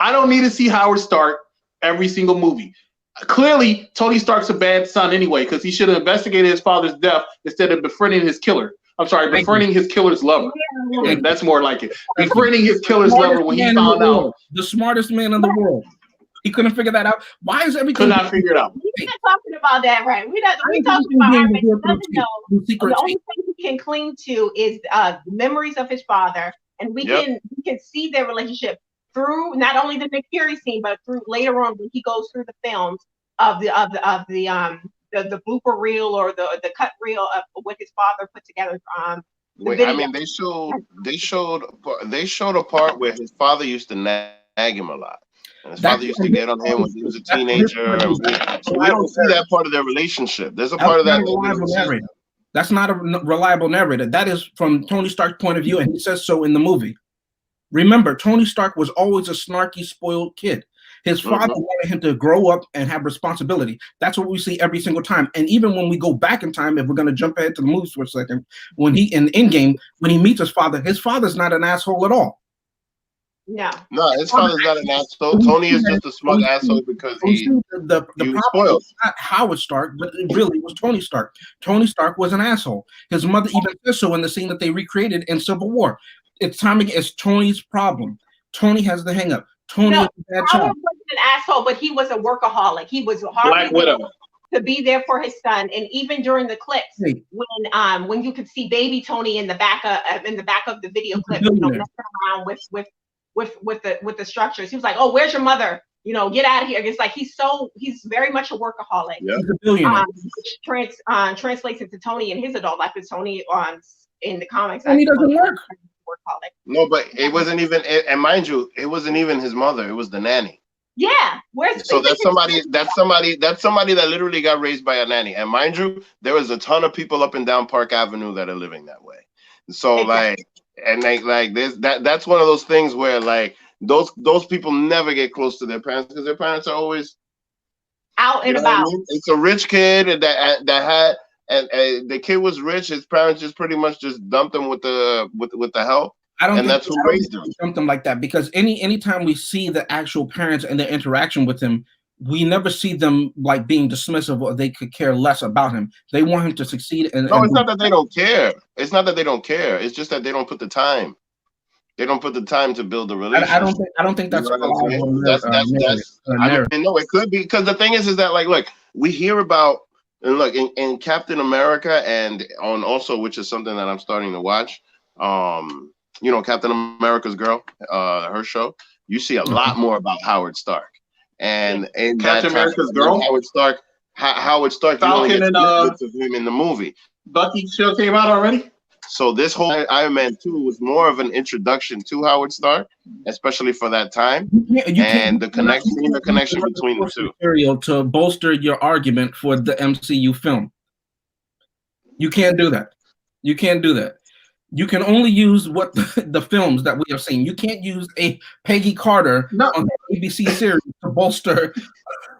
I don't need to see Howard Stark every single movie. Clearly, Tony Stark's a bad son anyway because he should have investigated his father's death instead of befriending his killer. I'm sorry, befriending his killer's lover. Yeah, that's more like it. Befriending his killer's lover when he found out. The smartest man in the world. He couldn't figure that out. Why is everything? Could not figure it out. We're not talking about that, right? We're talking about Iron Man. The only thing he can cling to is memories of his father, and we can see their relationship through not only the Nick Fury scene, but through later on when he goes through the films of the blooper reel or the cut reel of what his father put together. I mean, they showed a part where his father used to nag him a lot. And his father used to get on him when he was a teenager. So we don't see that part of their relationship. There's a part of that. That's not a reliable narrative. That is from Tony Stark's point of view, and he says so in the movie. Remember, Tony Stark was always a snarky, spoiled kid. His father wanted him to grow up and have responsibility. That's what we see every single time. And even when we go back in time, if we're going to jump ahead to the movies for a second, when he in Endgame, when he meets his father's not an asshole at all. No, his father's not an asshole. Tony is just a smart asshole because he was spoiled. Not Howard Stark, but it really was Tony Stark. Tony Stark was an asshole. His mother even says so in the scene that they recreated in Civil War. It's Tony's problem. Tony has the hang up. Tony is a bad child. Howard wasn't an asshole, but he was a workopaholic. He was Black Widow to be there for his son, and even during the clips when you could see baby Tony in the back of the video clip, messing around with the structures. He was like, "Oh, where's your mother? Get out of here." It's like he's very much a workaholic. Yeah. He's a billionaire. Which translates into Tony in his adult life. Because Tony in the comics, and he doesn't work. Workaholic. No, but it wasn't even. And mind you, it wasn't even his mother. It was the nanny. Yeah, so that's somebody that literally got raised by a nanny. And mind you, there was a ton of people up and down Park Avenue that are living that way. So that's one of those things where like those people never get close to their parents because their parents are always out and about. I mean? It's a rich kid that had and the kid was rich. His parents just pretty much just dumped him with the help. That's who raised him. Something like that, because anytime we see the actual parents and their interaction with him, we never see them like being dismissive or they could care less about him. They want him to succeed. It's not that they don't care. It's not that they don't care. It's just that they don't put the time. They don't put the time to build the relationship. I don't think that's what I'm saying. I mean, no, it could be because the thing is that like, look, we hear about and look in Captain America and on also, which is something that I'm starting to watch. Captain America's Girl, her show. You see a lot more about Howard Stark. And Captain America's Girl, Howard Stark, Falcon and of him in the movie. Bucky show came out already. So this whole Iron Man 2 was more of an introduction to Howard Stark, especially for that time, and the connection between the two. Material to bolster your argument for the MCU film. You can't do that. You can't do that. You can only use what the films that we have seen. You can't use a Peggy Carter on the ABC series to bolster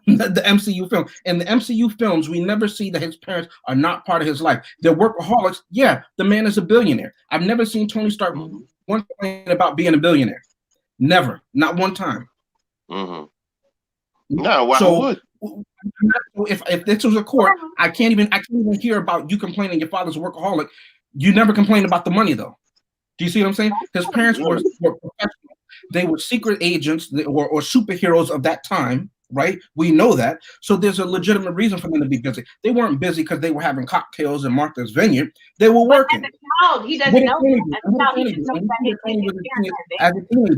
the MCU film. In the MCU films, we never see that his parents are not part of his life. They're workaholics. Yeah, the man is a billionaire. I've never seen Tony Stark one complaint about being a billionaire. Never, not one time. Mm-hmm. No, why would? If this was a court, I can't even hear about you complaining your father's a workaholic. You never complain about the money, though. Do you see what I'm saying? His parents were professional. They were secret agents or superheroes of that time, right? We know that. So there's a legitimate reason for them to be busy. They weren't busy because they were having cocktails in Martha's Vineyard. They were working. As a child, he doesn't know that.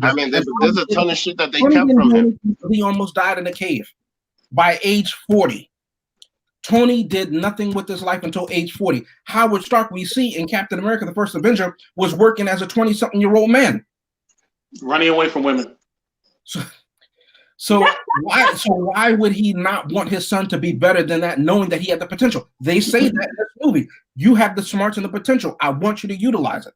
I mean, there's a ton of shit that they kept from him. He almost died in a cave by age 40. Tony did nothing with his life until age 40. Howard Stark, we see in Captain America, the First Avenger, was working as a 20-something-year-old man. Running away from women. So why would he not want his son to be better than that, knowing that he had the potential? They say that in this movie. You have the smarts and the potential. I want you to utilize it.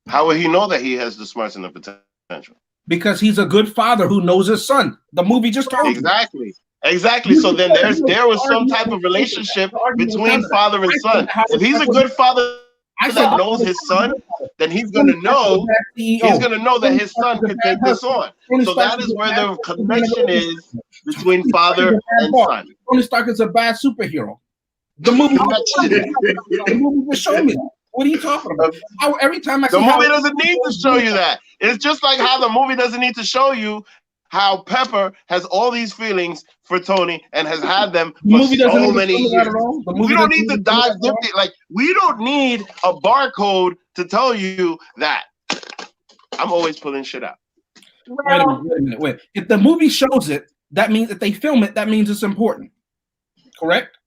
How would he know that he has the smarts and the potential? Because he's a good father who knows his son. The movie just told you. Exactly. So then there was some type of relationship between father and son. If he's a good father that knows his son, then he's gonna know that his son could take this on. So that is where the connection is between father and son. Tony Stark is a bad superhero. The movie just showed me that. What are you talking about? Every time the movie doesn't need to show you that. It's just like how the movie doesn't need to show you how Pepper has all these feelings for Tony and has had them for so many years. We don't need to dive deep. Like, we don't need a barcode to tell you that. I'm always pulling shit out. Wait a minute. If the movie shows it, that means if they film it, that means it's important. Correct?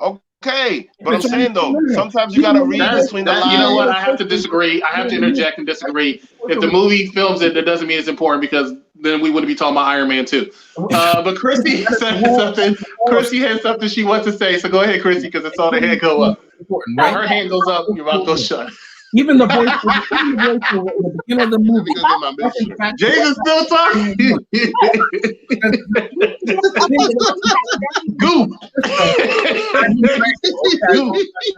Okay, but I'm saying though, sometimes you gotta read between the lines. You know what? I have to disagree. I have to interject and disagree. If the movie films it, that doesn't mean it's important because then we wouldn't be talking about Iron Man 2. But Chrissy said something. Chrissy has something she wants to say. So go ahead, Chrissy, because I saw the hand go up. When her hand goes up, your mouth goes shut. Even the voice at the beginning of the movie. Jason's still talking.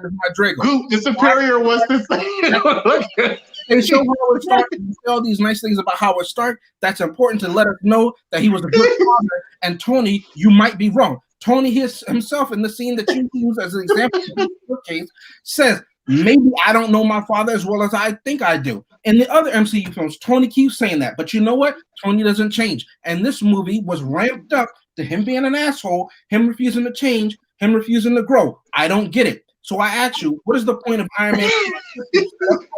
is my Drago. Goop, the superior was the same. They show Howard Stark and say all these nice things about Howard Stark. That's important to let us know that he was a good father. And Tony, you might be wrong. Tony himself in the scene that you use as an example in your case says, maybe I don't know my father as well as I think I do. In the other MCU films, Tony keeps saying that. But you know what? Tony doesn't change. And this movie was ramped up to him being an asshole, him refusing to change, him refusing to grow. I don't get it. So I ask you, what is the point of Iron Man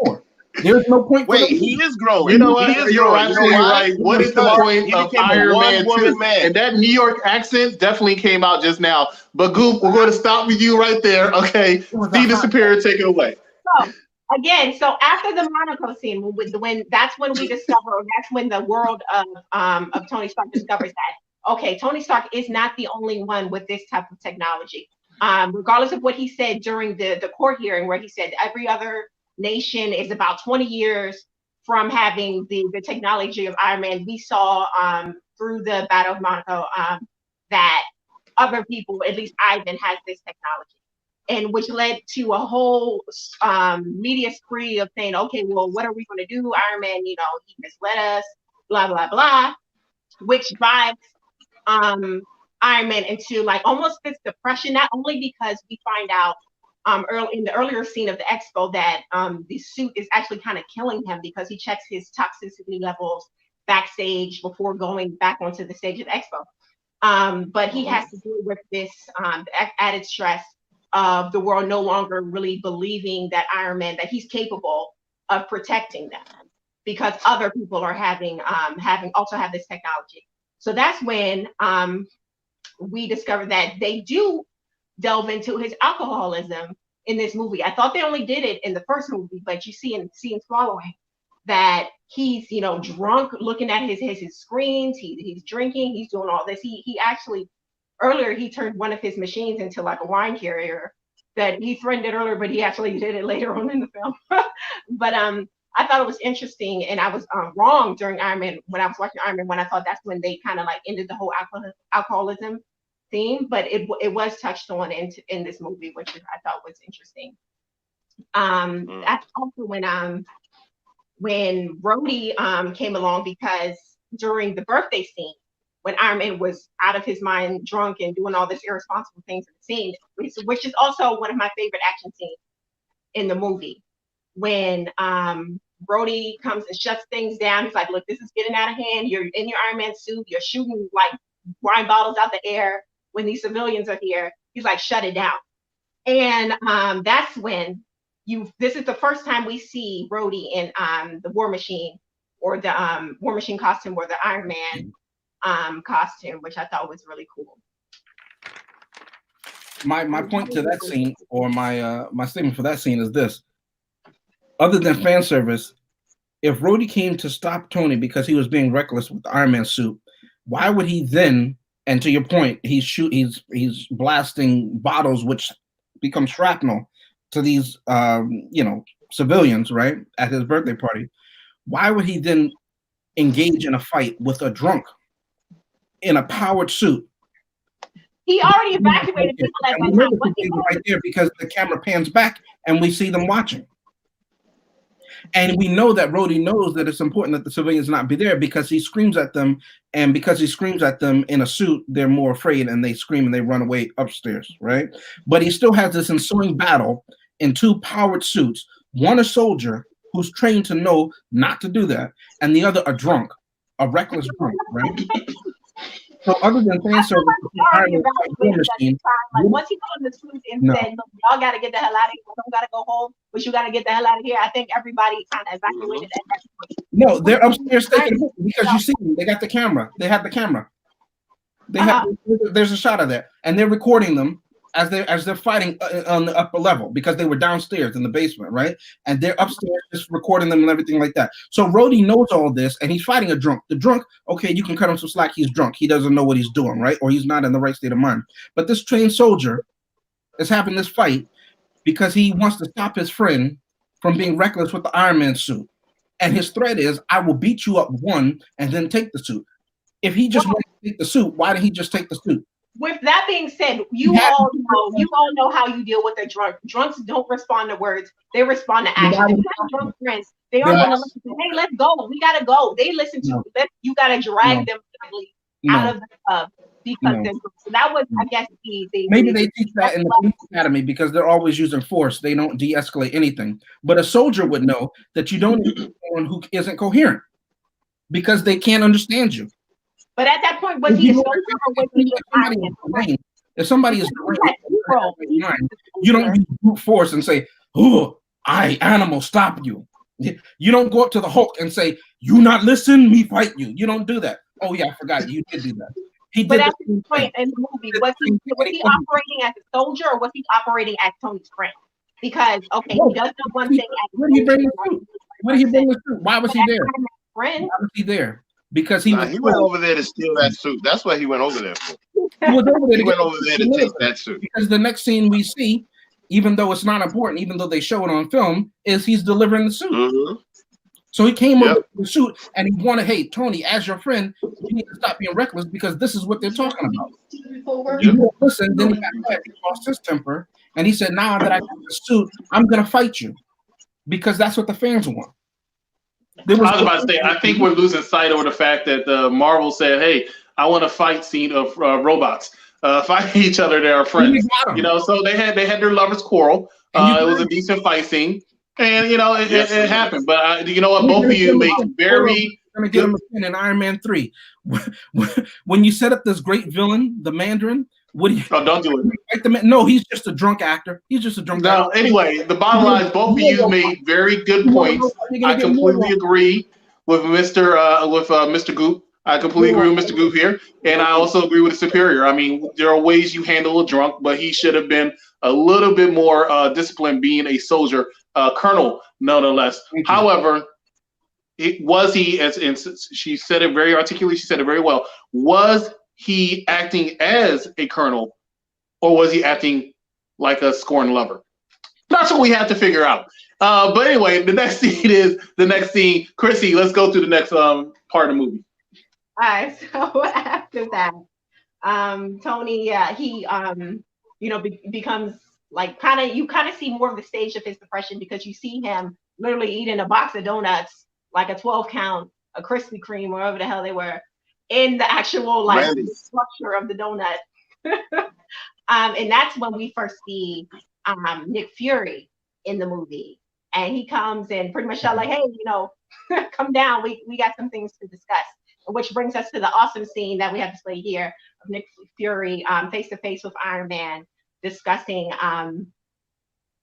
4? There's no point. Wait, he is growing. You know what? He is You're growing. absolutely right. What is the point of Iron Man 2? Man. And that New York accent definitely came out just now. But Goop, we're going to stop with you right there. Okay, Steve the Superior, take it away. So again, so after the Monaco scene, when that's when we discover, or that's when the world of Tony Stark discovers that, okay, Tony Stark is not the only one with this type of technology. Regardless of what he said during the court hearing, where he said every other nation is about 20 years from having the technology of Iron Man, we saw through the Battle of Monaco that other people, at least Ivan, has this technology. And which led to a whole media spree of saying, okay, well, what are we going to do? Iron Man, he misled us, blah, blah, blah, which drives Iron Man into like almost this depression, not only because we find out in the earlier scene of the expo that the suit is actually kind of killing him because he checks his toxicity levels backstage before going back onto the stage of the expo. But he has to deal with this added stress of the world no longer really believing that Iron Man, that he's capable of protecting them because other people are also have this technology. So that's when we discovered that they do delve into his alcoholism in this movie. I thought they only did it in the first movie, but you see in scenes following that he's drunk, looking at his screens, he's drinking, he's doing all this. He actually earlier he turned one of his machines into like a wine carrier. That he threatened it earlier, but he actually did it later on in the film. But I thought it was interesting, and I was wrong during Iron Man when I was watching Iron Man when I thought that's when they kind of like ended the whole alcoholism theme, but it was touched on in this movie, which I thought was interesting. That's also when Rhodey came along, because during the birthday scene, when Iron Man was out of his mind, drunk, and doing all this irresponsible things in the scene, which is also one of my favorite action scenes in the movie, when Rhodey comes and shuts things down. He's like, look, this is getting out of hand. You're in your Iron Man suit. You're shooting like wine bottles out the air when these civilians are here. He's like, shut it down. And that's when this is the first time we see Rhodey in the War Machine, or the War Machine costume, or the Iron Man costume, which I thought was really cool. My point to that scene, or my statement for that scene is this: other than fan service, if Rhodey came to stop Tony because he was being reckless with the Iron Man suit, why would he then? And to your point, he's blasting bottles which become shrapnel to these civilians, right, at his birthday party. Why would he then engage in a fight with a drunk in a powered suit? He already evacuated people at that time. Right there, because the camera pans back and we see them watching. And we know that Rhodey knows that it's important that the civilians not be there, because he screams at them, and because he screams at them in a suit, they're more afraid and they scream and they run away upstairs, right? But he still has this ensuing battle in two powered suits, one a soldier who's trained to know not to do that, and the other a drunk, a reckless drunk, right? So other than fan service, once he got on the suit and said, look, y'all got to get the hell out of here. Don't got to go home, but you got to get the hell out of here. I think everybody kind of evacuated at that point. No, they're upstairs taking it, because you see them. They got the camera. They have the camera. There's a shot of that, and they're recording them as they're fighting on the upper level, because they were downstairs in the basement, right? And they're upstairs just recording them and everything like that. So Rhodey knows all this, and he's fighting a drunk. The drunk, okay, you can cut him some slack. He's drunk. He doesn't know what he's doing, right? Or he's not in the right state of mind. But this trained soldier is having this fight because he wants to stop his friend from being reckless with the Iron Man suit. And his threat is, I will beat you up one and then take the suit. If he just wanted to take the suit, why didn't he just take the suit? with that being said, you all know how you deal with a drunk. Drunks don't respond to words; they respond to action. If you have drunk friends, they aren't going to listen to. Hey, let's go. We gotta go. They listen to. You gotta drag them out of the club because they're drunk. So that was, I guess, maybe they teach that in the police academy because they're always using force. They don't de-escalate anything. But a soldier would know that you don't need someone who isn't coherent because they can't understand you. But at that point, was he a soldier or was he just if somebody is you don't use brute force and say, "Oh, animal, stop you." You don't go up to the Hulk and say, "You not listen, me fight you." You don't do that. Oh yeah, I forgot you did do that. He but did at this point in the movie, was he operating as a soldier or was he operating as Tony's friend? Because he does know one thing. Where did he bring the suit? Where did he bring the suit? Why was he there? Friend? Why was he there? Because he went over there to steal that suit. That's what he went over there for. He went over there to take that suit. Because the next scene we see, even though it's not important, even though they show it on film, is he's delivering the suit. Mm-hmm. So he came over with the suit and he wanted, hey, Tony, as your friend, you need to stop being reckless because this is what they're talking about. You don't listen, then he got mad, he lost his temper, and he said, now that I got the suit, I'm going to fight you because that's what the fans want. I was about to say, I think we're losing sight over the fact that Marvel said, hey, I want a fight scene of robots fighting each other. They are friends. You know, so they had their lovers quarrel. It was a decent fight scene. And, you know, it happened. But you know what? Both of you make very going to get him in Iron Man 3. When you set up this great villain, the Mandarin, what do you? Oh, don't do it. Like no, he's just a drunk actor. He's just a drunk actor. Anyway, the bottom line is both of you made very good points. I completely agree with Mr. Goop. I completely agree with Mr. Goop here. And I also agree with the Superior. I mean, there are ways you handle a drunk, but he should have been a little bit more disciplined being a soldier, colonel, nonetheless. However, she said it very articulately, she said it very well. Was he acting as a colonel or was he acting like a scorned lover? That's what we have to figure out. But anyway, the next scene. Chrissy, let's go to the next part of the movie. All right, so after that, Tony, he becomes like you kind of see more of the stage of his depression because you see him literally eating a box of donuts, like a 12-count, a Krispy Kreme, wherever the hell they were, in the actual structure of the donut. And that's when we first see Nick Fury in the movie, and he comes and pretty much like, hey, come down, we got some things to discuss. Which brings us to the awesome scene that we have displayed here of Nick Fury face to face with Iron Man, discussing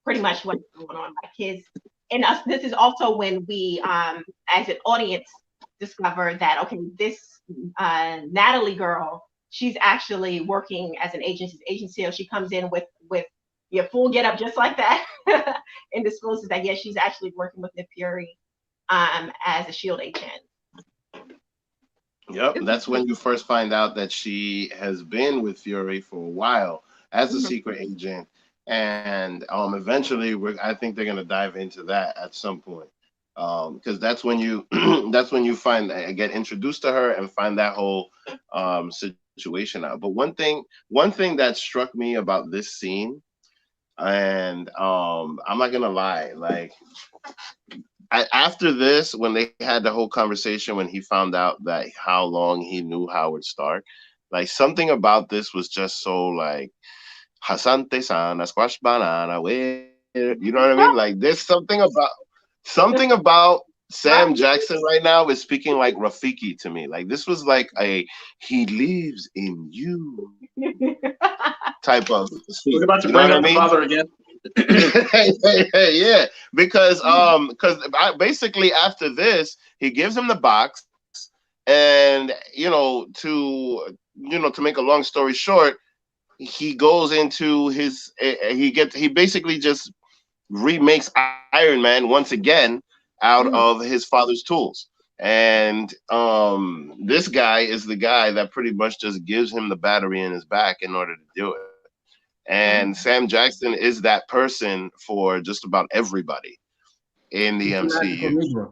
pretty much what's going on. This is also when we, as an audience, discover that this Natalie girl, she's actually working as an agent seal. She comes in with your full get up just like that, and discloses that she's actually working with Nick Fury as a SHIELD agent. Yep, that's when you first find out that she has been with Fury for a while as a secret agent, and eventually I think they're gonna dive into that at some point, because that's when you get introduced to her and find that whole situation out. But one thing that struck me about this scene, and I'm not gonna lie, like. After this, when they had the whole conversation, when he found out that how long he knew Howard Stark, like something about this was just so like Hasante sana squash banana, where you know what I mean? Like there's something about Sam Jackson right now is speaking like Rafiki to me. Like this was like he lives in you type of speech. We're about to bring up the father again. Yeah, because basically after this he gives him the box, and to make a long story short, he goes into he basically just remakes Iron Man once again out of his father's tools, and this guy is the guy that pretty much just gives him the battery in his back in order to do it. And Sam Jackson is that person for just about everybody in the MCU.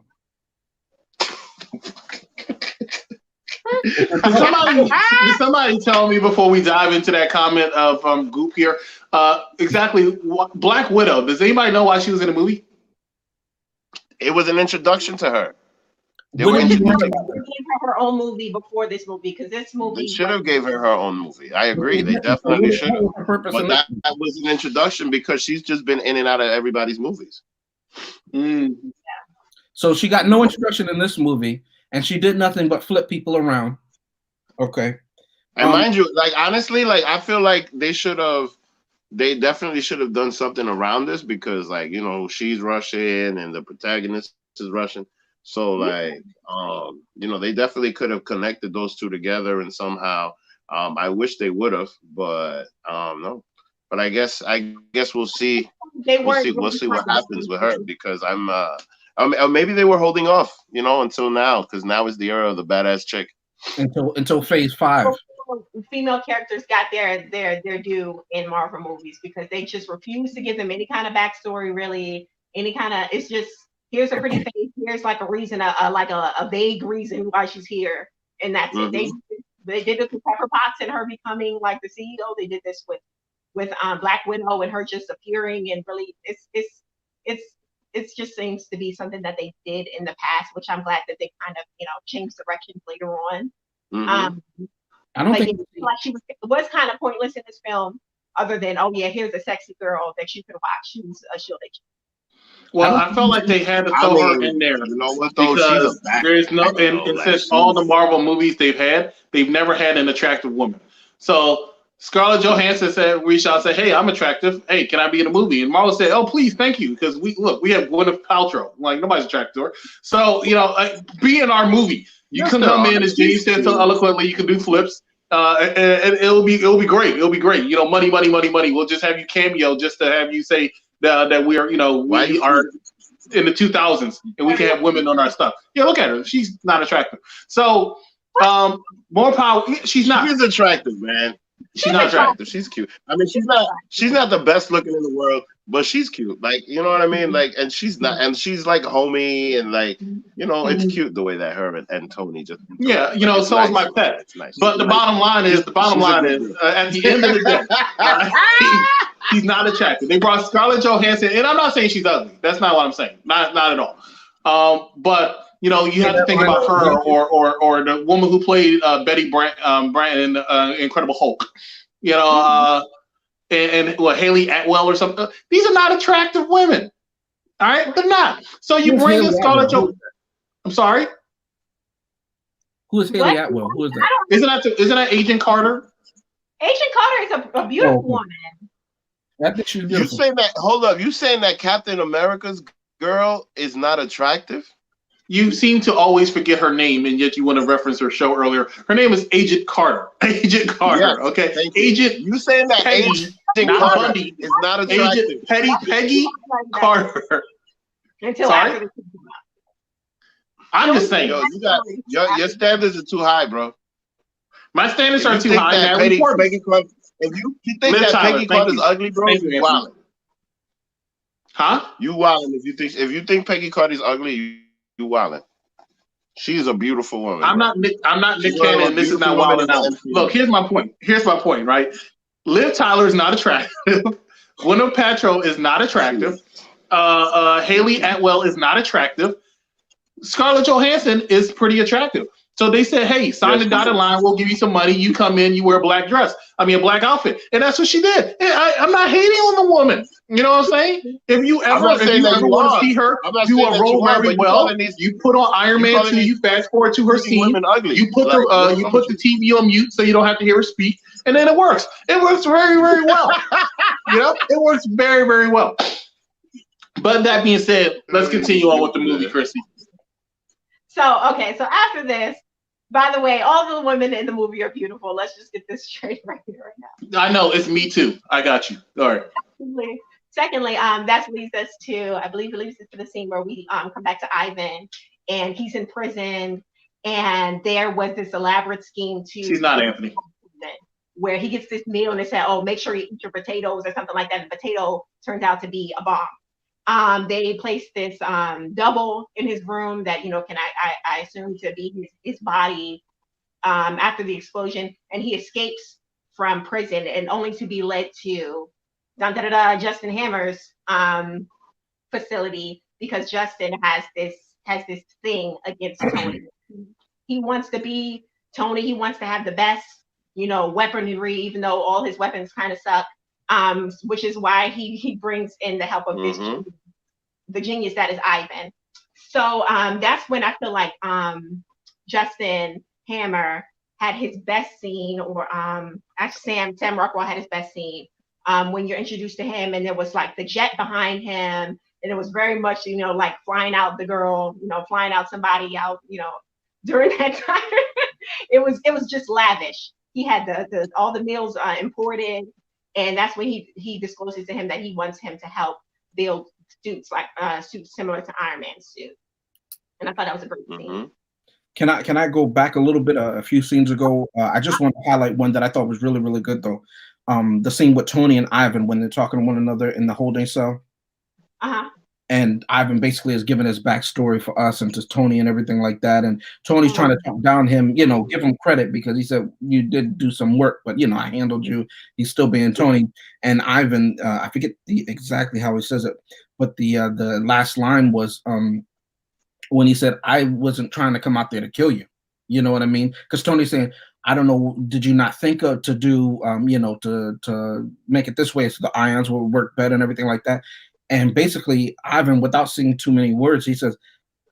Somebody tell me before we dive into that comment of Goop here, exactly what, Black Widow. Does anybody know why she was in the movie? It was an introduction to her. They What were do you introducing. Gave her own movie before this movie because this They movie should have gave her own movie. I agree. They So definitely what should have. was her purpose in But that was an introduction because she's just been in and out of everybody's movies. Mm. So she got no introduction in this movie, and she did nothing but flip people around. Okay. And mind you, like honestly, like I feel like they definitely should have done something around this because, like, you know, she's Russian and the protagonist is Russian. So like, you know, they definitely could have connected those two together and somehow. I wish they would have, but no. But I guess we'll see. We'll see what happens with her because maybe they were holding off, you know, until now because now is the era of the badass chick. Until phase 5. Female characters got their due in Marvel movies because they just refuse to give them any kind of backstory, really, any kind of. It's just here's a pretty face, here's like a reason, like a vague reason why she's here, and that's it. They did it with Pepper Potts and her becoming like the CEO. They did this with Black Widow and her just appearing and really it just seems to be something that they did in the past, which I'm glad that they kind of, you know, changed directions later on. I don't think like she was kind of pointless in this film, other than here's a sexy girl that you can watch. She's a shield agent. Well, I felt like they had to throw her in there because there's no, and since all the Marvel movies they've had, they've never had an attractive woman. So Scarlett Johansson reached out and said, "Hey, I'm attractive. Hey, can I be in a movie?" And Marvel said, "Oh, please, thank you, because we have Gwyneth Paltrow. Like nobody's attracted to her. So you know, be in our movie. You can come in, as Jenny said so eloquently. You can do flips, and it'll be great. It'll be great. You know, money. We'll just have you cameo just to have you say that we are, you know, we are in the 2000s and we can have women on our stuff. Yeah, look at her. She's not attractive. So more power. She's not. She's attractive, man. She's not attractive. She's cute. I mean, she's not the best looking in the world, but she's cute. Like, you know what I mean? Like, and she's not, and she's like homey and like, you know, it's cute the way that her and Tony just. Yeah, you know, so is my pet. It's nice. But the bottom line is, at the end of the day, she's not attractive. They brought Scarlett Johansson, and I'm not saying she's ugly. That's not what I'm saying. Not at all. But you know, you have to think about her or the woman who played Betty Brant in Incredible Hulk. You know, and Haley Atwell or something. These are not attractive women. All right, they're not. So you bring in Scarlett Johansson. I'm sorry. Who is Haley Atwell? Who is that? Isn't that Agent Carter? Agent Carter is a beautiful woman. I think she's beautiful. You saying that? Hold up. You saying that Captain America's girl is not attractive? You seem to always forget her name, and yet you want to reference her show earlier. Her name is Agent Carter. Agent Carter. Yes, okay. Agent. You saying that Agent Carter Bundy is not attractive? Agent Peggy Carter. Until sorry. After I'm just saying. Yo, your standards are too high, bro. My standards are too high. Now, Peggy Carter, if you think that Peggy Carter's ugly, bro, you wildin'. Huh? You wildin' if you think Peggy Carter's ugly. You wildin'. She's a beautiful woman. I'm not Nick Cannon. This is not wilding out. Look, here's my point. Right? Liv Tyler is not attractive. Gwyneth Paltrow is not attractive. Haley Atwell is not attractive. Scarlett Johansson is pretty attractive. So they said, "Hey, sign the dotted line. We'll give you some money. You come in. You wear a black outfit," and that's what she did. And I'm not hating on the woman. You know what I'm saying? If you ever want to see her do a role very well, you put on Iron Man 2. You fast forward to her scene. You put the TV on mute so you don't have to hear her speak, and then it works. It works very, very well. You know, it works very, very well. But that being said, let's continue on with the movie, Chrissy. So after this, by the way, all the women in the movie are beautiful. Let's just get this straight right now. I know, it's me too. I got you. All right. Secondly, that leads us to, I believe it leads us to the scene where we come back to Ivan, and he's in prison, and there was this elaborate scheme to. She's not Anthony. Where he gets this meal and they say, "Oh, make sure you eat your potatoes" or something like that. And the potato turns out to be a bomb. They placed this double in his room that, you know, can I assume to be his body after the explosion, and he escapes from prison, and only to be led to Justin Hammer's facility, because Justin has this thing against Tony. He wants to be Tony. He wants to have the best, weaponry, even though all his weapons kind of suck. Which is why he brings in the help of the genius that is Ivan. So that's when I feel like Justin Hammer had his best scene, or actually Sam Rockwell had his best scene when you're introduced to him, and there was like the jet behind him, and it was very much like flying out the girl, flying out somebody out, during that time. it was just lavish. He had the all the meals imported, and that's when he discloses to him that he wants him to help build suits similar to Iron Man's suit. And I thought that was a great scene. Can I go back a little bit? A few scenes ago, I just want to highlight one that I thought was really, really good though. The scene with Tony and Ivan when they're talking to one another in the holding cell. And Ivan basically is giving his backstory for us and to Tony and everything like that. And Tony's trying to talk down him, give him credit because he said, you did do some work, but I handled you. He's still being Tony. And Ivan, I forget exactly how he says it, but the last line was when he said, I wasn't trying to come out there to kill you. You know what I mean? Because Tony's saying, I don't know, did you not think of to do, to make it this way so the ions will work better and everything like that? And basically, Ivan, without saying too many words, he says,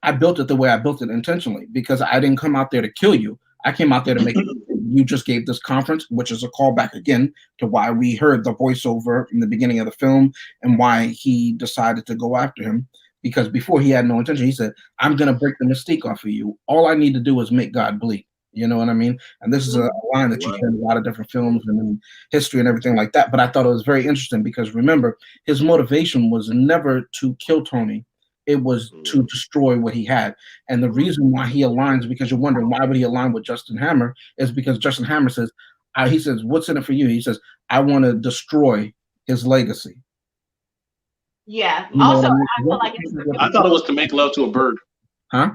I built it the way I built it intentionally because I didn't come out there to kill you. I came out there to make it. You just gave this conference, which is a callback again to why we heard the voiceover in the beginning of the film and why he decided to go after him. Because before he had no intention, he said, I'm going to break the mystique off of you. All I need to do is make God bleed. You know what I mean? And this is a line that you hear in a lot of different films and in history and everything like that. But I thought it was very interesting because remember, his motivation was never to kill Tony. It was to destroy what he had. And the reason why he aligns, because you're wondering why would he align with Justin Hammer, is because Justin Hammer says, he says, what's in it for you? He says, I want to destroy his legacy. Yeah. Also, I thought it was to make love to a bird. Huh?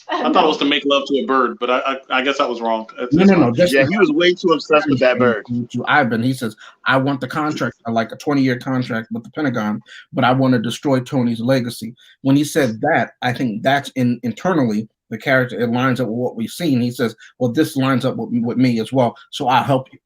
I thought it was to make love to a bird, but I guess I was wrong. No. Yeah, he was way too obsessed with that bird. To Ivan, he says, I want the contract, like a 20-year contract with the Pentagon, but I want to destroy Tony's legacy. When he said that, I think that's internally the character, it lines up with what we've seen. He says, well, this lines up with me as well, so I'll help you.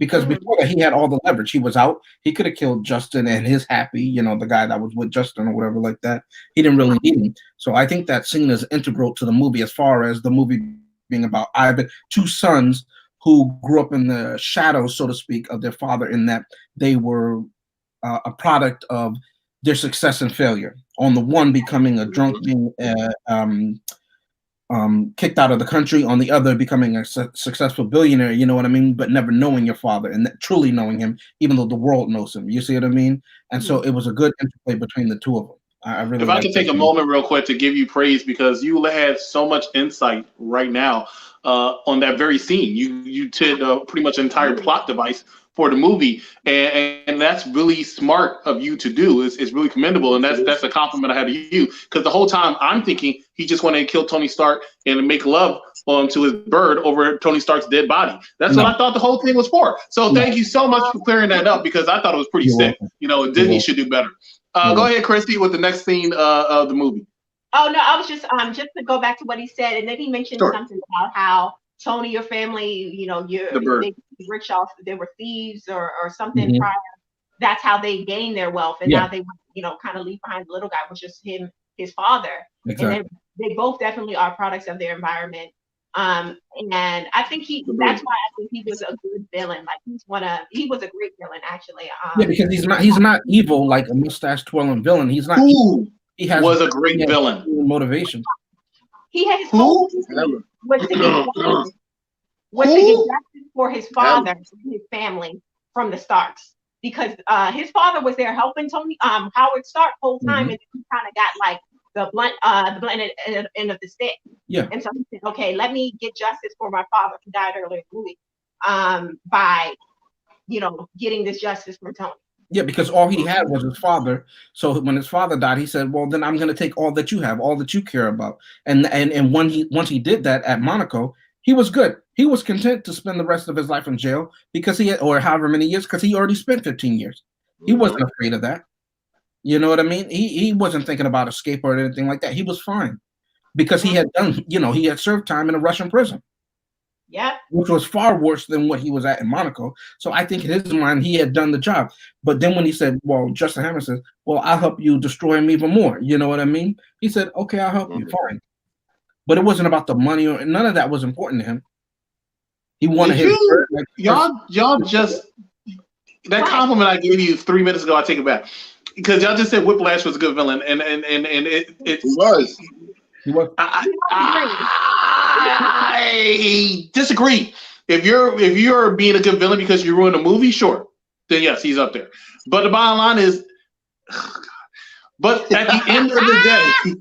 Because before that, he had all the leverage. He was out. He could have killed Justin and his happy, the guy that was with Justin or whatever like that. He didn't really need him. So I think that scene is integral to the movie as far as the movie being about Ivan, two sons who grew up in the shadows, so to speak, of their father in that they were a product of their success and failure. On the one becoming a drunk, being kicked out of the country, on the other becoming a successful billionaire, you know what I mean, but never knowing your father and truly knowing him, even though the world knows him. You see what I mean? And so it was a good interplay between the two of them. I really. If I could take a moment real quick to give you praise because you had so much insight right now on that very scene. You did pretty much an entire plot device for the movie, and that's really smart of you to do. It's really commendable, and that's a compliment I have to you because the whole time I'm thinking he just wanted to kill Tony Stark and make love to his bird over Tony Stark's dead body. That's what I thought the whole thing was for. So thank you so much for clearing that up because I thought it was pretty sick. Disney should do better. Go ahead, Christy, with the next scene of the movie. Oh no, I was just to go back to what he said, and then he mentioned something about how Tony, your family, you're rich off, they were thieves or something prior. That's how they gained their wealth, and now they kind of leave behind the little guy, which is his father. Exactly. And they both definitely are products of their environment. And I think that's why I think he was a good villain. Like he was a great villain actually. Because he's not evil like a mustache twirling villain. He's not. He was a great villain. Motivation. He had his whole was to get justice for his father and his family from the Starks, because his father was there helping Tony Howard Stark the whole time, and he kind of got like the blunt end of the stick. Yeah. And so he said, okay, let me get justice for my father who died earlier in the movie, by getting this justice from Tony. Yeah, because all he had was his father. So when his father died, he said, well, then I'm going to take all that you have, all that you care about. And once he did that at Monaco, he was good. He was content to spend the rest of his life in jail because he had, or however many years, because he already spent 15 years. He wasn't afraid of that. You know what I mean? He wasn't thinking about escape or anything like that. He was fine because he had done, he had served time in a Russian prison. Yep. Which was far worse than what he was at in Monaco. So I think in his mind, he had done the job. But then when he said, well, Justin Hammer says, well, I'll help you destroy him even more. You know what I mean? He said, okay, I'll help you. Fine. But it wasn't about the money or none of that was important to him. He wanted y'all just that compliment I gave you 3 minutes ago, I take it back. Because y'all just said Whiplash was a good villain, and it was. I disagree. If you're being a good villain because you ruined a movie, sure, then yes, he's up there. But the bottom line is, but at the end of the day,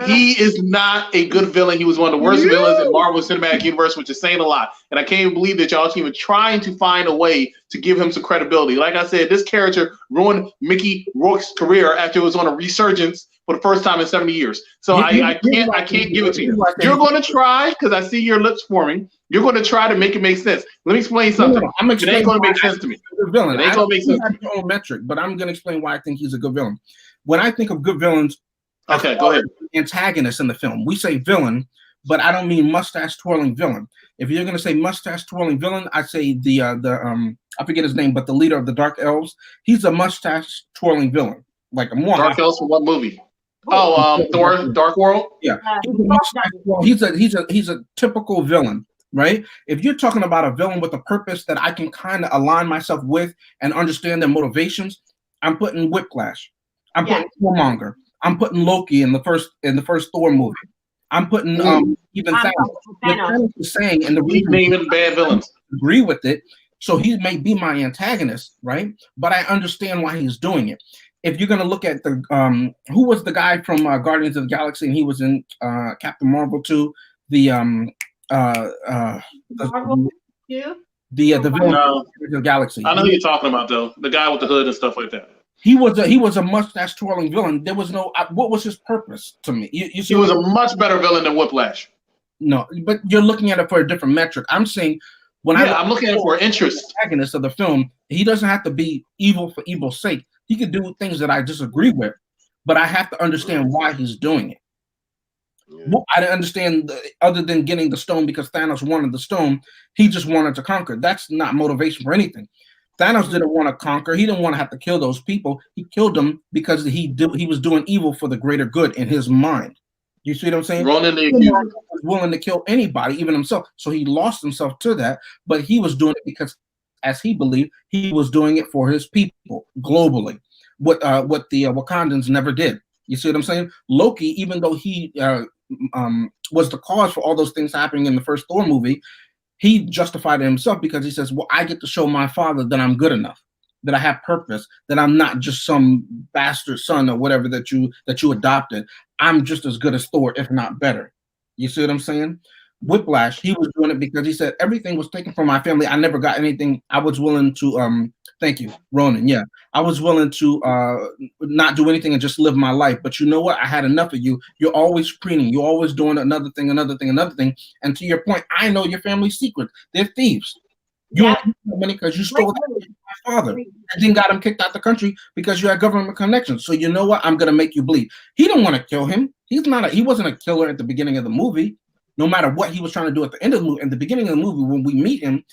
he is not a good villain. He was one of the worst villains in Marvel Cinematic Universe, which is saying a lot. And I can't even believe that y'all even trying to find a way to give him some credibility. Like I said, this character ruined Mickey Rourke's career after it was on a resurgence for the first time in 70 years. So I can't give it to you. You're going to try, because I see your lips forming. You're going to try to make it make sense. Let me explain something. It ain't going to make sense to me. It ain't going to make sense. I have your own metric, but I'm going to explain why I think he's a good villain. When I think of good villains, okay, go ahead. Antagonist in the film. We say villain, but I don't mean mustache twirling villain. If you're going to say mustache twirling villain, I say the I forget his name, but the leader of the Dark Elves. He's a mustache twirling villain, like a more Dark Elves from what movie? Oh, Thor, Dark World. Yeah, he's a typical villain, right? If you're talking about a villain with a purpose that I can kind of align myself with and understand their motivations, I'm putting Whiplash. I'm putting Killmonger. I'm putting Loki in the first Thor movie. I'm putting even Thanos is saying, and the reason naming bad villains agree with it. So he may be my antagonist, right? But I understand why he's doing it. If you're gonna look at the who was the guy from Guardians of the Galaxy, and he was in Captain Marvel 2, the villain of the Galaxy. I know who you're talking about though, the guy with the hood and stuff like that. He was a mustache twirling villain. There was no what was his purpose to me? You see, he was a much better villain than Whiplash. No, but you're looking at it for a different metric. I'm saying I'm looking at it for interest. Protagonist of the film, he doesn't have to be evil for evil's sake. He could do things that I disagree with, but I have to understand why he's doing it. Well, I didn't understand other than getting the stone because Thanos wanted the stone. He just wanted to conquer. That's not motivation for anything. Thanos didn't want to conquer. He didn't want to have to kill those people. He killed them because he was doing evil for the greater good in his mind. You see what I'm saying? He was willing to kill anybody, even himself. So he lost himself to that, but he was doing it because, as he believed, he was doing it for his people globally. What the Wakandans never did. You see what I'm saying? Loki, even though he was the cause for all those things happening in the first Thor movie, he justified it himself because he says, well, I get to show my father that I'm good enough, that I have purpose, that I'm not just some bastard son or whatever that you adopted. I'm just as good as Thor, if not better. You see what I'm saying? Whiplash, he was doing it because he said everything was taken from my family. I never got anything. I was willing to thank you, Ronan. Yeah, I was willing to not do anything and just live my life. But you know what? I had enough of you. You're always preening. You're always doing another thing. And to your point, I know your family's secret. They're thieves. You don't have money because you stole that from my father and then got him kicked out the country because you had government connections. So you know what? I'm gonna make you bleed. He didn't want to kill him. He wasn't a killer at the beginning of the movie. No matter what he was trying to do at the end of the movie, at the beginning of the movie, when we meet him,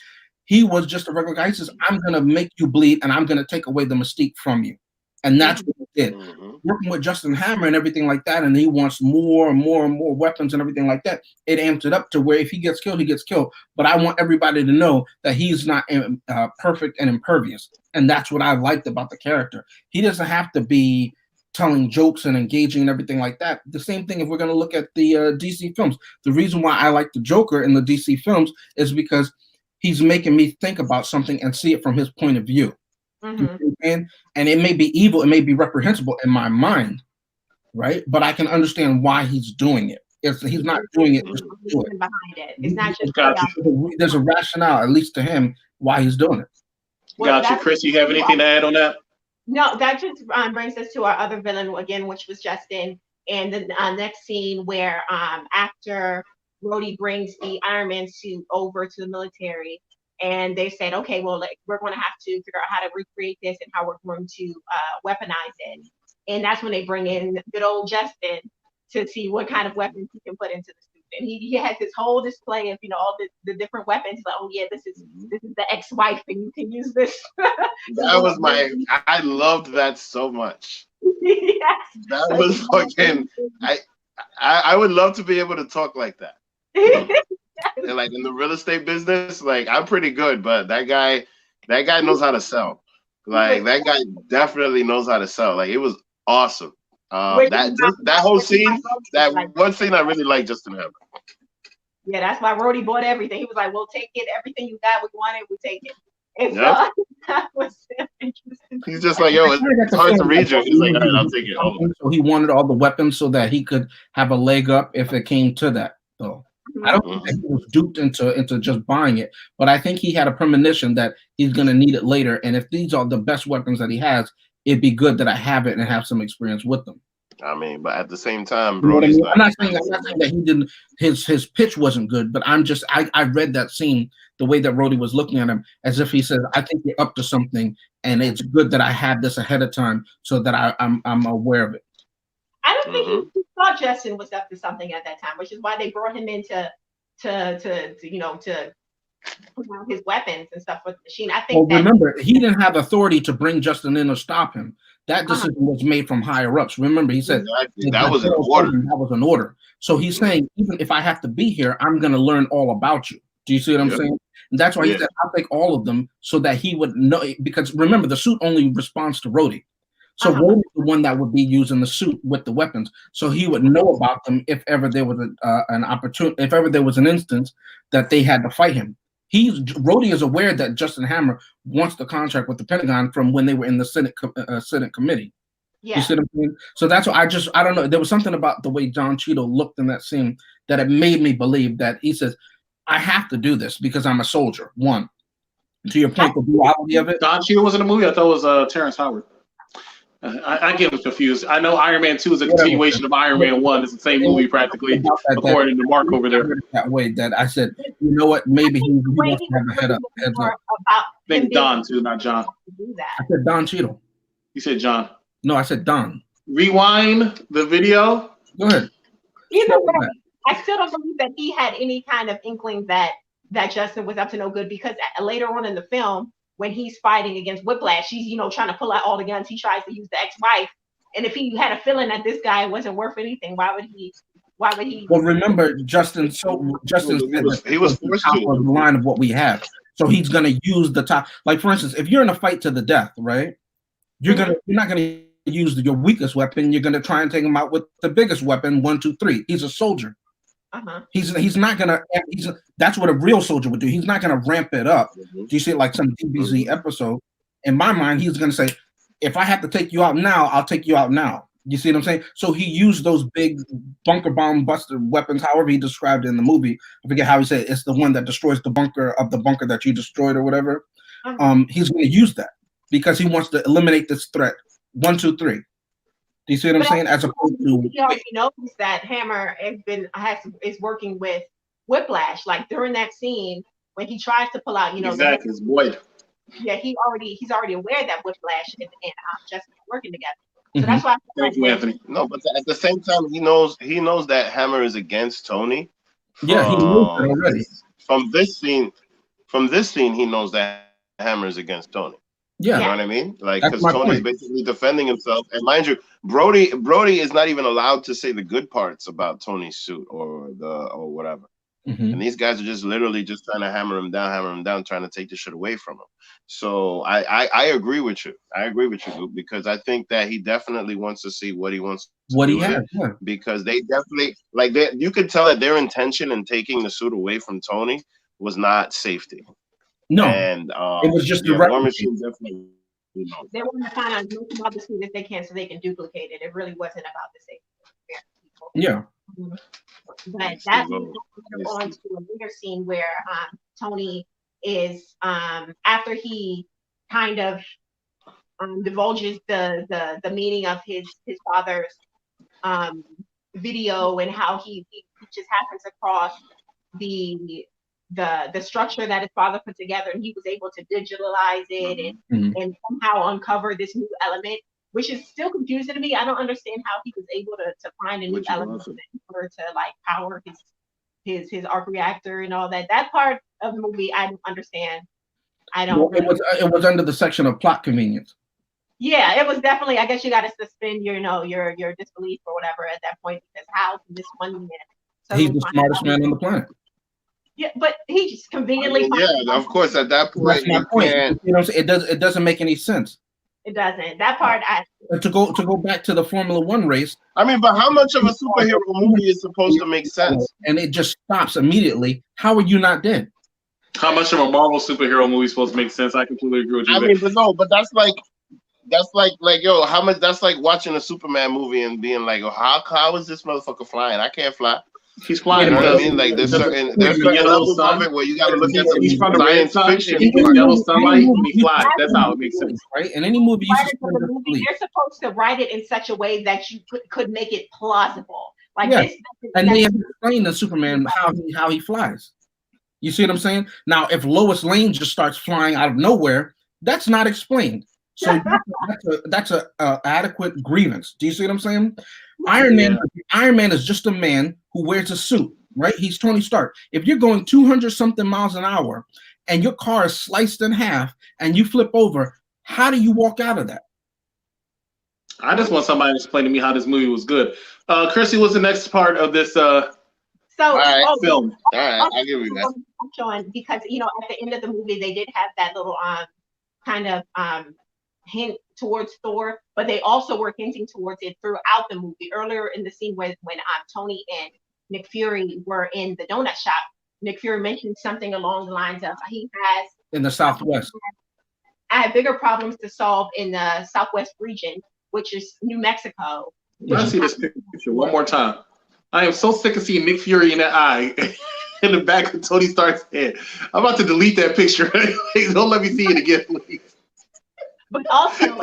he was just a regular guy. He says, I'm going to make you bleed and I'm going to take away the mystique from you. And that's what he did. Working with Justin Hammer and everything like that, and he wants more and more and more weapons and everything like that, it amps it up to where if he gets killed, he gets killed. But I want everybody to know that he's not perfect and impervious. And that's what I liked about the character. He doesn't have to be telling jokes and engaging and everything like that. The same thing if we're going to look at the DC films. The reason why I like the Joker in the DC films is because he's making me think about something and see it from his point of view. And it may be evil, it may be reprehensible in my mind, right? But I can understand why he's doing it. He's not doing it just to do it. Behind it. It's not just there's a rationale, at least to him, why he's doing it. Got you, Chris. You have anything to add on that? No, that just brings us to our other villain again, which was Justin. And the next scene where after Rhodey brings the Iron Man suit over to the military, and they said, okay, well, like, we're going to have to figure out how to recreate this and how we're going to weaponize it. And that's when they bring in good old Justin to see what kind of weapons he can put into the suit. And he has this whole display of, all the different weapons. Like, oh yeah, this is the ex-wife, and you can use this. That was I loved that so much. Yes. That was fucking. I would love to be able to talk like that. And like in the real estate business, like I'm pretty good, but that guy knows how to sell. Like that guy definitely knows how to sell. Like it was awesome. That whole scene, that one scene I really liked Justin Hammer. Yeah, that's why Rhodey bought everything. He was like, "We'll take it. Everything you got, we want it. We take it." And so that was interesting. He's just like, "Yo, it's hard to read you." He's like, "All right, I'll take it." All so he wanted all the weapons so that he could have a leg up if it came to that. So I don't think he was duped into just buying it, but I think he had a premonition that he's going to need it later. And if these are the best weapons that he has, it'd be good that I have it and have some experience with them. I mean, but at the same time, bro, I'm not saying that he didn't. His pitch wasn't good, but I read that scene the way that Rhodey was looking at him as if he said, "I think you're up to something, and it's good that I had this ahead of time so that I'm aware of it." I don't think he thought Justin was up to something at that time, which is why they brought him in to put out his weapons and stuff with the machine. I think. Well, remember, he didn't have authority to bring Justin in or stop him. That decision was made from higher ups. Remember, he said that was an order. That was an order. So he's saying, even if I have to be here, I'm going to learn all about you. Do you see what I'm saying? And that's why he said, I'll take all of them so that he would know. Because remember, the suit only responds to Rhodey. So Rhodey's the one that would be using the suit with the weapons. So he would know about them if ever there was an opportunity, if ever there was an instance that they had to fight him. Rhodey is aware that Justin Hammer wants the contract with the Pentagon from when they were in the Senate committee. Yeah. You see what I'm saying? So that's why I don't know. There was something about the way Don Cheadle looked in that scene that it made me believe that he says, I have to do this because I'm a soldier. One, to your point, the duality of it. Don Cheadle was in the movie. I thought it was Terrence Howard. I get him confused. I know Iron Man 2 is a continuation of Iron Man 1. It's the same movie practically, according to Mark over there. That way that I said, you know what? Maybe he wants to have a heads up. I think Don too, not John. I said Don Cheadle. You said John. No, I said Don. Rewind the video. Go ahead. Either way, I still don't believe that he had any kind of inkling that Justin was up to no good, because later on in the film, when he's fighting against Whiplash, he's trying to pull out all the guns. He tries to use the ex-wife, and if he had a feeling that this guy wasn't worth anything, why would he? Well, remember, Justin said that he was forced to the line of what we have, so he's going to use the top. Like for instance, if you're in a fight to the death, right? You're not going to use your weakest weapon. You're going to try and take him out with the biggest weapon. 1, 2, 3. He's a soldier. He's not gonna. That's what a real soldier would do. He's not gonna ramp it up. Do you see it like some DBZ episode? In my mind, he's gonna say, "If I have to take you out now, I'll take you out now." You see what I'm saying? So he used those big bunker bomb buster weapons, however he described it in the movie. I forget how he said it. It's the one that destroys the bunker that you destroyed or whatever. He's gonna use that because he wants to eliminate this threat. 1, 2, 3. Do you see what I'm saying? As opposed to, he already knows that Hammer is working with Whiplash. Like during that scene when he tries to pull out, exactly his boy. Yeah, he's already aware that Whiplash and Justin are working together. So that's why. Thank you, Anthony. No, but at the same time, he knows that Hammer is against Tony. Yeah, he knows that already. From this scene, he knows that Hammer is against Tony. Yeah, you know what I mean? Like, because Tony's basically defending himself, and mind you, Brody is not even allowed to say the good parts about Tony's suit or whatever. And these guys are just literally just trying to hammer him down, trying to take the shit away from him. So I agree with you. Luke, because I think that he definitely wants to see what he wants. What he has, because they definitely you could tell that their intention in taking the suit away from Tony was not safety. No, and it was just the War Machine definitely. They want to find out as much about the suit as they can so they can duplicate it. It really wasn't about the safety of people. Yeah. But that's on to a bigger scene where Tony is after he kind of divulges the meaning of his father's video and how he just happens across the structure that his father put together, and he was able to digitalize it and somehow uncover this new element, which is still confusing to me. I don't understand how he was able to find a new element for to like power his arc reactor and all that. That part of the movie I don't understand. I don't. Well, it was under the section of plot convenience. Yeah, it was definitely. I guess you got to suspend your disbelief or whatever at that point, because how can this one man? He's the smartest man on the planet. Yeah, but he just conveniently. Of course. At that point, that's my point. Can't... You know, it doesn't make any sense. It doesn't. That part, to go back to the Formula One race. I mean, but how much of a superhero movie is supposed to make sense? And it just stops immediately. How are you not dead? How much of a Marvel superhero movie is supposed to make sense? I completely agree with you. I mean, but that's like yo, how much? That's like watching a Superman movie and being like, oh, how is this motherfucker flying? I can't fly. He's flying. You know what I mean? Like there's certain levels of it where you got to look at some science fiction. Yellow sunlight, he flies. That's how it makes sense, right? In any movie, they're supposed to write it in such a way that you could make it plausible. Like this, and they have explained to Superman how he flies. You see what I'm saying? Now, if Lois Lane just starts flying out of nowhere, that's not explained. So that's a adequate grievance. Do you see what I'm saying? Iron Man is just a man who wears a suit, right? He's Tony Stark. If you're going 200-something miles an hour and your car is sliced in half and you flip over, how do you walk out of that? I just want somebody to explain to me how this movie was good. Chrissy, what's the next part of this film? All right, I'll give you that. Showing, because at the end of the movie they did have that little kind of hint towards Thor, but they also were hinting towards it throughout the movie. Earlier in the scene when Tony and Nick Fury were in the donut shop, Nick Fury mentioned something along the lines of he has in the Southwest. I have bigger problems to solve in the Southwest region, which is New Mexico. Let's see this picture one more time. I am so sick of seeing Nick Fury in that eye in the back of Tony Stark's head. I'm about to delete that picture. Don't let me see it again, please. But also, how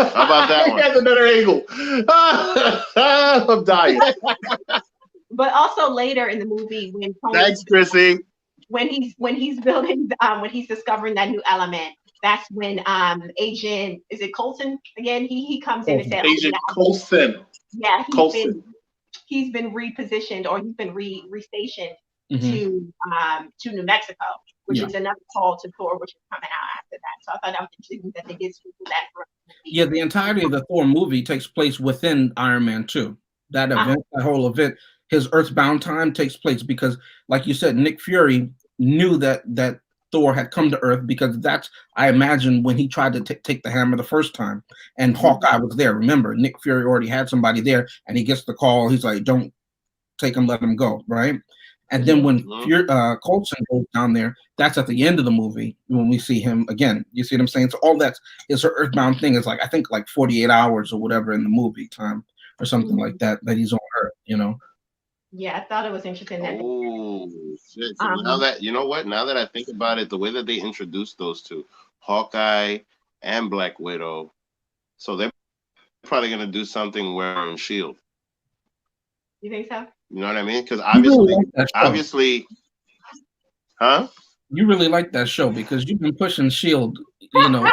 about that one? That's another angle. I'm dying. But also later in the movie, when thanks, Chrissy. When he's building, when he's discovering that new element, that's when Agent, is it Coulson again? He comes in and says, Agent Coulson. Yeah, he's been repositioned, or he's been restationed to New Mexico, which is another call to Thor, which is coming out after that. So I thought that was interesting that they did that. Yeah, the entirety of the Thor movie takes place within Iron Man 2. That event, that whole event, his Earthbound time takes place because, like you said, Nick Fury knew that Thor had come to Earth, because that's, I imagine, when he tried to take the hammer the first time, and Hawkeye was there. Remember, Nick Fury already had somebody there, and he gets the call. He's like, "Don't take him, let him go," right? And then when Coulson goes down there, that's at the end of the movie when we see him again. You see what I'm saying? So all that is her Earthbound thing is like, I think like 48 hours or whatever in the movie time or something like that he's on Earth, Yeah, I thought it was interesting that. Oh shit! So now that now that I think about it, the way that they introduced those two, Hawkeye and Black Widow, so they're probably gonna do something where on Shield. You think so? You know what I mean? Because obviously, huh? You really like that show because you've been pushing Shield, No,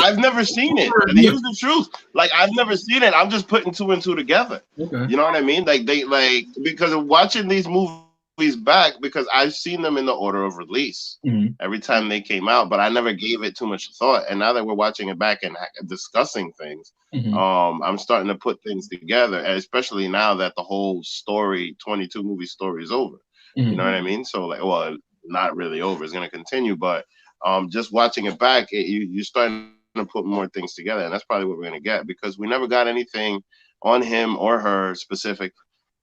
I've never seen it. And here's the truth. Like, I've never seen it. I'm just putting two and two together. Okay. You know what I mean? Like, because of watching these movies back, because I've seen them in the order of release every time they came out, but I never gave it too much thought. And now that we're watching it back and discussing things, I'm starting to put things together, and especially now that the whole story, 22 movie story, is over. You know what I mean? So, like, well, not really over. It's going to continue, but just watching it back, you're starting to put more things together, and that's probably what we're going to get, because we never got anything on him or her specific.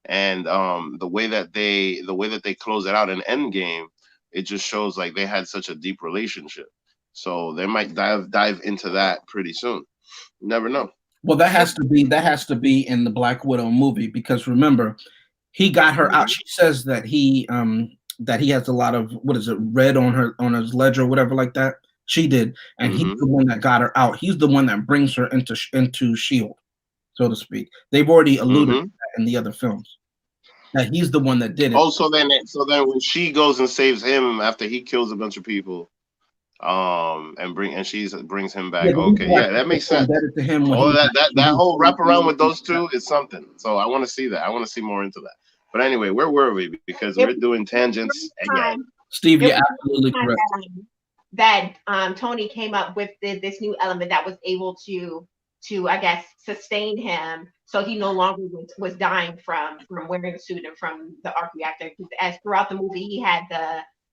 And the way that they close it out in Endgame, it just shows like they had such a deep relationship. So they might dive into that pretty soon. You never know. Well, that has to be in the Black Widow movie, because remember, he got her out. She says that he has a lot of, what is it, red on his ledger or whatever like that. She did, and he's the one that got her out. He's the one that brings her into Shield, so to speak. They've already alluded to that in the other films. that he's the one that did it. Oh, so then when she goes and saves him after he kills a bunch of people, and she brings him back. Okay, yeah, that makes sense. To him All that whole wraparound with those two is something. So I want to see that. I want to see more into that. But anyway, where were we? Because we're doing tangents again. Steve, you're absolutely correct. That Tony came up with this new element that was able to I guess sustain him, so he no longer was dying from wearing the suit and from the arc reactor. As throughout the movie, he had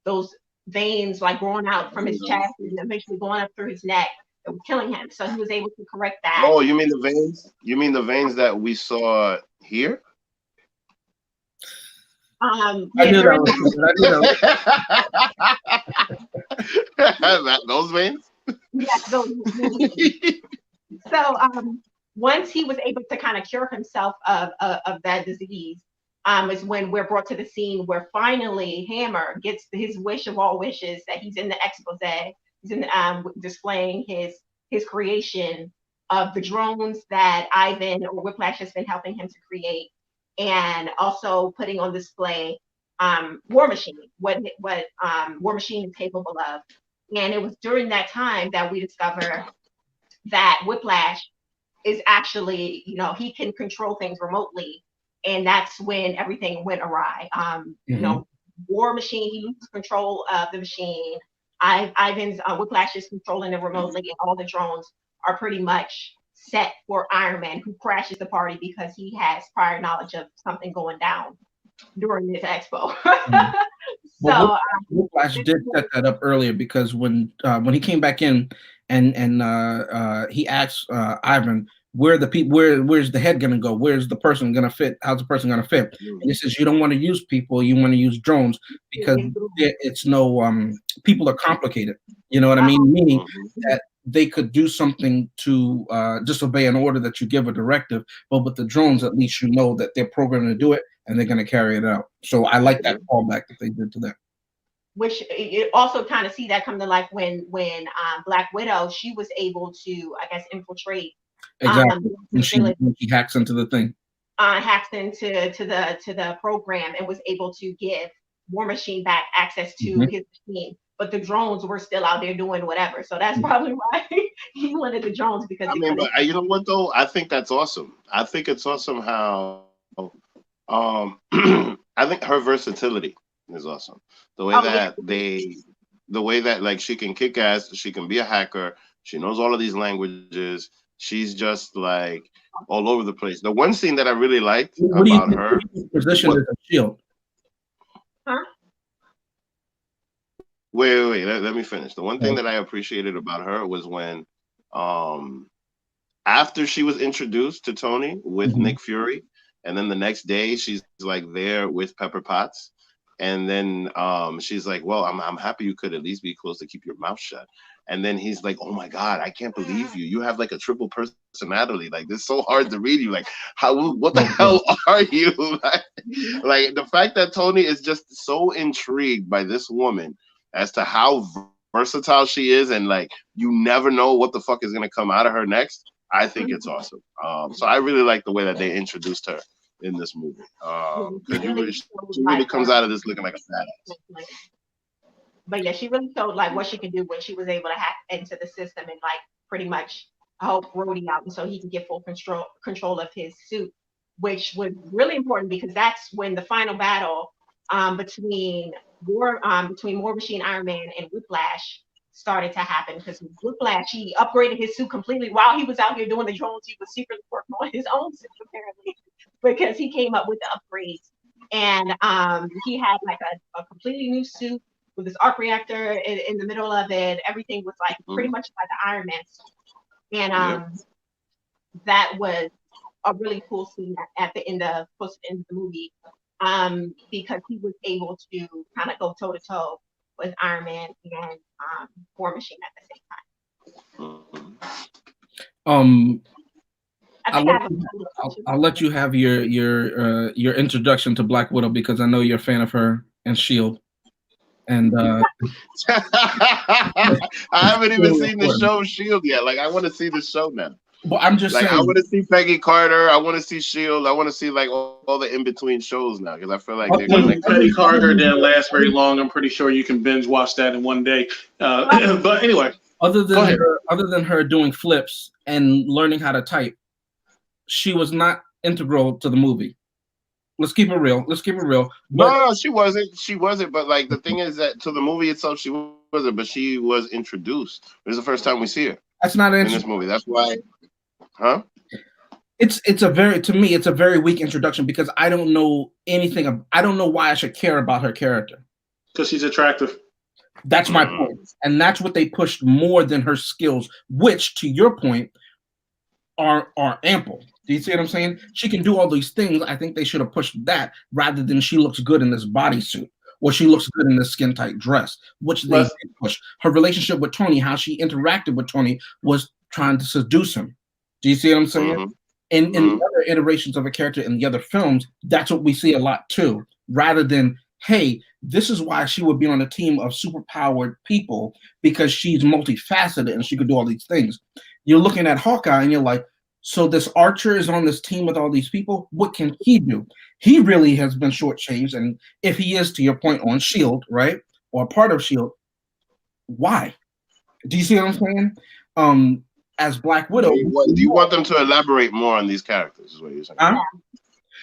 those veins like growing out from his chest and eventually going up through his neck that was killing him. So he was able to correct that. Oh, you mean the veins? You mean the veins that we saw here? I knew that. Those veins? Yes, those veins. So once he was able to kind of cure himself of that disease, is when we're brought to the scene where finally Hammer gets his wish of all wishes, that he's in the expose. He's in displaying his creation of the drones that Ivan or Whiplash has been helping him to create, and also putting on display War Machine, what War Machine is capable of. And it was during that time that we discover that Whiplash is actually, he can control things remotely. And that's when everything went awry. War Machine, he loses control of the machine. Ivan's Whiplash is controlling it remotely, and all the drones are pretty much set for Iron Man, who crashes the party because he has prior knowledge of something going down during this expo. So Whiplash did set that up earlier, because when he came back in and he asked Ivan, where's the head gonna go? Where's the person gonna fit? How's the person gonna fit? And he says, you don't want to use people, you want to use drones, because it's people are complicated. You know what I mean? Meaning that they could do something to disobey an order that you give a directive, but with the drones, at least you know that they're programmed to do it and they're going to carry it out. So I like that callback that they did to that. Which you also kind of see that come to life when Black Widow, she was able to, I guess, infiltrate. Exactly. When she hacks into the thing. Hacks into the program and was able to give War Machine back access to his machine. But the drones were still out there doing whatever. So that's probably why he wanted the drones, because but you know what though? I think that's awesome. I think it's awesome how I think her versatility is awesome. The way that like she can kick ass, she can be a hacker, she knows all of these languages, she's just like all over the place. The one scene that I really liked about her position as a shield. Huh? Wait, let me finish. The one thing that I appreciated about her was when after she was introduced to Tony with Nick Fury, and then the next day she's like there with Pepper Potts, and then she's like, well, I'm happy you could at least be close to keep your mouth shut. And then he's like, oh my God, I can't believe you. You have like a triple personality. Like, this is so hard to read you. Like, what the hell are you? Like the fact that Tony is just so intrigued by this woman as to how versatile she is, and like you never know what the fuck is gonna come out of her next. I think it's awesome. So I really like the way that they introduced her in this movie. She really comes out of this looking like a badass. But yeah, she really showed like what she can do when she was able to hack into the system and like pretty much help Rhodey out, and so he can get full control of his suit, which was really important, because that's when the final battle between War Machine, Iron Man, and Whiplash started to happen. Because Whiplash, he upgraded his suit completely while he was out here doing the drones. He was secretly working on his own suit apparently, because he came up with the upgrades, and he had like a completely new suit with this arc reactor in the middle of it. Everything was like pretty much like the Iron Man suit. And that was a really cool scene at the end of the movie, because he was able to kind of go toe to toe with Iron Man and War Machine at the same time. I'll let you have your introduction to Black Widow, because I know you're a fan of her and S.H.I.E.L.D. And I haven't even seen the show S.H.I.E.L.D. yet. Like, I want to see the show now. But I'm just Like, I saying. want to see Peggy Carter. I want to see Shield. I want to see like all the in between shows now because I feel like they're connected. Peggy Carter didn't last very long. I'm pretty sure you can binge watch that in one day. But anyway, Other go ahead. than her doing flips and learning how to type, she was not integral to the movie. Let's keep it real. No, she wasn't. She wasn't. But like the thing is that to the movie itself, she wasn't. But she was introduced. This is the first time we see her. That's not in this movie. That's why, huh? It's a very weak introduction because I don't know anything. I don't know why I should care about her character. Because she's attractive. That's my point, and that's what they pushed more than her skills, which, to your point, are ample. Do you see what I'm saying? She can do all these things. I think they should have pushed that rather than she looks good in this bodysuit or she looks good in this skin tight dress, which they did push. Her relationship with Tony, how she interacted with Tony, was trying to seduce him. Do you see what I'm saying? In the other iterations of a character in the other films, that's what we see a lot too. Rather than, hey, this is why she would be on a team of superpowered people because she's multifaceted and she could do all these things. You're looking at Hawkeye and you're like, so this Archer is on this team with all these people. What can he do? He really has been shortchanged. And if he is, to your point, on S.H.I.E.L.D., right, or part of S.H.I.E.L.D., why? Do you see what I'm saying? As Black Widow. Do you want them to elaborate more on these characters? Is what you're saying? Huh?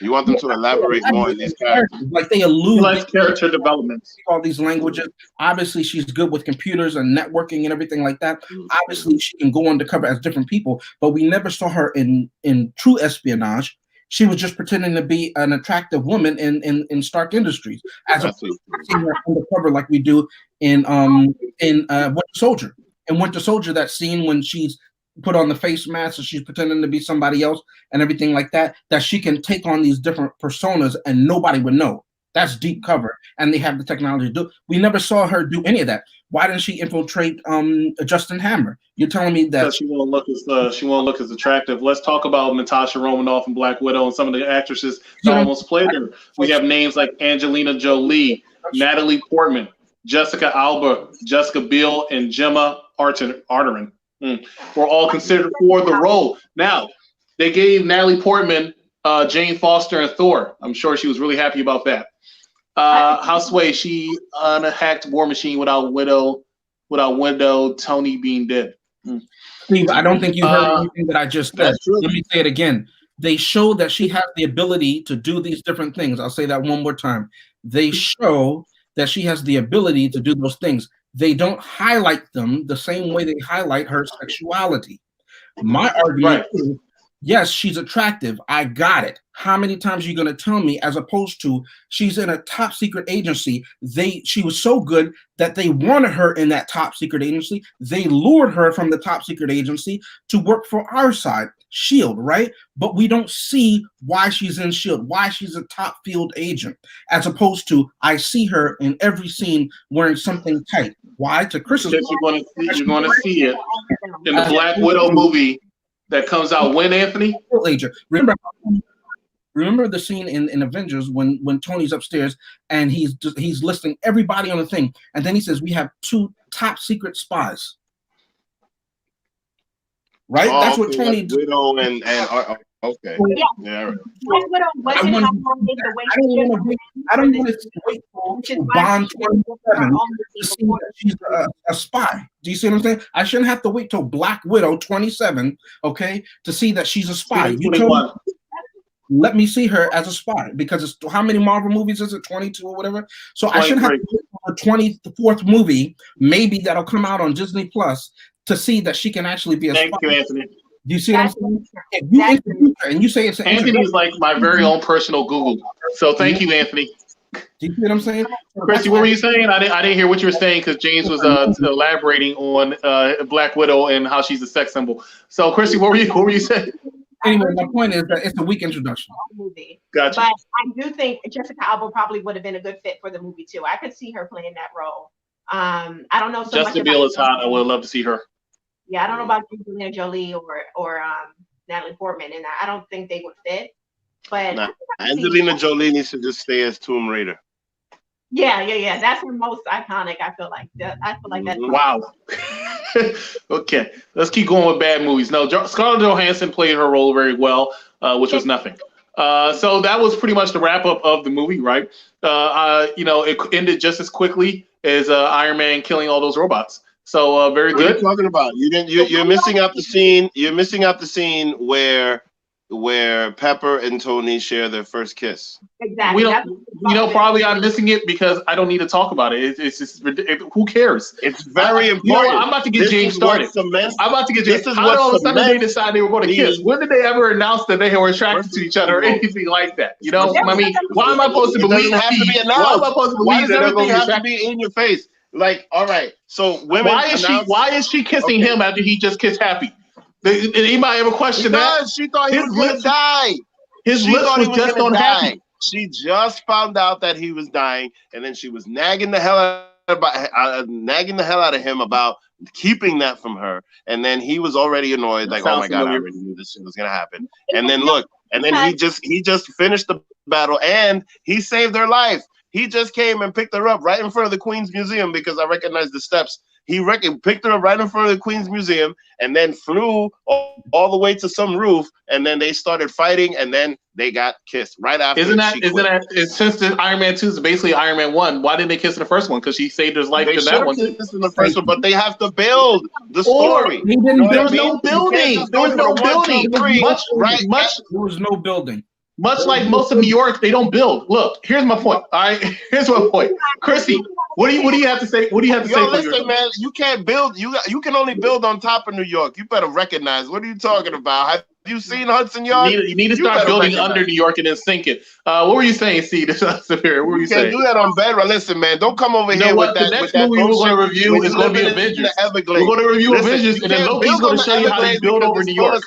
You want them to elaborate more on these characters? Like they allude like character development. All these languages. Obviously, she's good with computers and networking and everything like that. Obviously, she can go undercover as different people, but we never saw her in true espionage. She was just pretending to be an attractive woman in Stark Industries, as opposed to seeing her undercover like we do in Winter Soldier. In Winter Soldier, that scene when she's put on the face mask and she's pretending to be somebody else and everything like that, that she can take on these different personas and nobody would know. That's deep cover, and they have the technology to do it. We never saw her do any of that. Why didn't she infiltrate Justin Hammer? You're telling me that she won't look as attractive. Let's talk about Natasha Romanoff and Black Widow and some of the actresses that almost played her. We have names like Angelina Jolie, Natalie Portman, Jessica Alba, Jessica Biel, and Gemma Arterton. Were all considered for the role. Now, they gave Natalie Portman Jane Foster and Thor. I'm sure she was really happy about that. Houseway, she unhacked War Machine without Widow, Tony being dead. Steve, I don't think you heard anything that I just said. Let me say it again. They show that she has the ability to do these different things. I'll say that one more time. They show that she has the ability to do those things. They don't highlight them the same way they highlight her sexuality. My argument is, yes, she's attractive. I got it. How many times are you going to tell me, as opposed to she's in a top secret agency? She was so good that they wanted her in that top secret agency. They lured her from the top secret agency to work for our side, S.H.I.E.L.D., right? But we don't see why she's in S.H.I.E.L.D., why she's a top field agent, as opposed to I see her in every scene wearing something tight. Why? To Chris's point, you're going to see it in the Black Widow movie that comes out when, Anthony? Agent. Remember the scene in Avengers when Tony's upstairs and he's listing everybody on the thing, and then he says we have 2 top secret spies. Right? That's what Tony did. Widow and okay. Yeah. Right. Widow wasn't how long they could wait. I don't want to wait for Bond 27 to see that she's a spy. Do you see what I'm saying? I shouldn't have to wait till Black Widow 27, okay, to see that she's a spy. You told me, let me see her as a spy, because it's how many Marvel movies is it? 22 or whatever. So I shouldn't have to wait for the 24th movie, maybe that'll come out on Disney Plus, to see that she can actually be a spy. Thank you, Anthony. Do you see what I'm saying? If you introduce her and you say it's Anthony is like my very own personal Google. So thank you, Anthony. Do you see what I'm saying? Chrissy, what were you saying? I didn't hear what you were saying because James was elaborating on Black Widow and how she's a sex symbol. So, Chrissy, what were you saying? Anyway, my point is that it's a weak introduction. Gotcha. But I do think Jessica Alba probably would have been a good fit for the movie too. I could see her playing that role. I don't know so much Jessica Biel is hot. I would love to see her. Yeah, I don't know about Angelina Jolie or Natalie Portman, and I don't think they would fit. But Angelina Jolie needs to just stay as Tomb Raider. Yeah. That's her most iconic. I feel like that. Wow. Okay, let's keep going with bad movies. No, Scarlett Johansson played her role very well, which was nothing. So that was pretty much the wrap up of the movie, right? It ended just as quickly as Iron Man killing all those robots. So very What are good. you talking about? You're missing out the scene. You're missing out the scene where Pepper and Tony share their first kiss. Exactly. Probably I'm missing it because I don't need to talk about it. It's just who cares? It's very important. I'm about to get James started. I'm about to get James. How all of a sudden they decide they were going to kiss? When did they ever announce that they were attracted to each other or anything like that? I mean, why am I supposed to believe? It have to be announced. Why am I supposed to believe why does that everything have to be in your face? Like, all right, so women. Why is she kissing him after he just kissed Happy? Did anybody ever question that? She thought he was going to die. His lips was just on Happy. She just found out that he was dying, and then she was nagging the hell out of him about keeping that from her. And then he was already annoyed, like, oh my God, I already knew this shit was gonna happen. And then look, and then he just finished the battle, and he saved her life. He just came and picked her up right in front of the Queen's Museum because I recognized the steps. He picked her up right in front of the Queen's Museum and then flew all the way to some roof, and then they started fighting, and then they got kissed right after. Since the Iron Man 2 is basically Iron Man 1, why didn't they kiss in the first one? Because she saved his life in that one. They kissed in the first one, but they have to build the story. There was no building. There was no building. There was no building. Much like most of New York, they don't build. Look, here's my point. All right, here's my point. Chrissy, what do you have to say? What do you have to say? Listen, man, you can't build. You can only build on top of New York. You better recognize. What are you talking about? Have you seen Hudson Yards? You need to start building under New York and then sink it. What were you saying, Steve? Superior. What were you saying? You can't do that on bedrock. Listen, man, don't come over here with that. The next movie we're going to review is going to be Avengers. We're going to review Avengers, and then Loki's going to show you how to build over New York.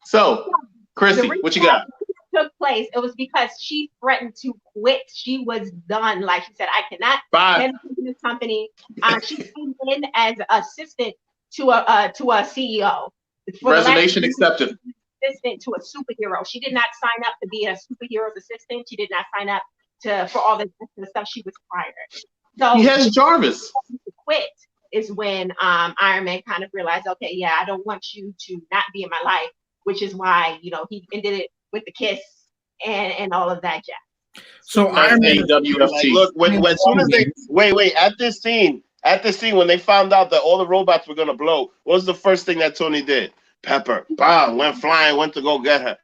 So, Chrissy, what you got? Took place, it was because she threatened to quit. She was done. Like she said, I cannot in this company. She came in as assistant to a CEO. Resignation accepted. Assistant to a superhero. She did not sign up to be a superhero's assistant. She did not sign up for all the stuff she was required. So he has Jarvis. Quit is when Iron Man kind of realized, okay, yeah, I don't want you to not be in my life, which is why he ended it with the kiss and all of that jazz. So Iron Man, look, as soon as they wait at this scene when they found out that all the robots were gonna blow, what was the first thing that Tony did? Pepper, bam, went flying, went to go get her.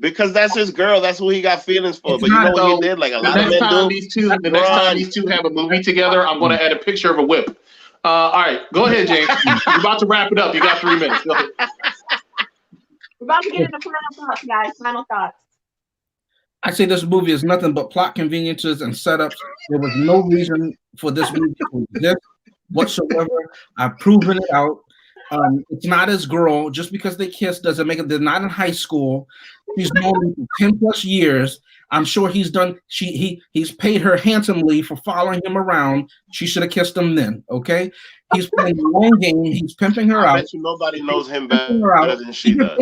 Because that's his girl. That's who he got feelings for. But you know what he did? Like a lot of men do. The next time these two have a movie together, I'm going to add a picture of a whip. All right, go ahead, James. You're about to wrap it up. You got 3 minutes. Go ahead. We're about to get into final thoughts, guys. Final thoughts. I say this movie is nothing but plot conveniences and setups. There was no reason for this movie to exist whatsoever. I've proven it out. It's not his girl. Just because they kiss doesn't make it. They're not in high school. He's known him for 10 plus years. I'm sure he's paid her handsomely for following him around. She should have kissed him then. Okay, he's playing the long game. He's pimping her out. I bet you nobody knows him better than she does.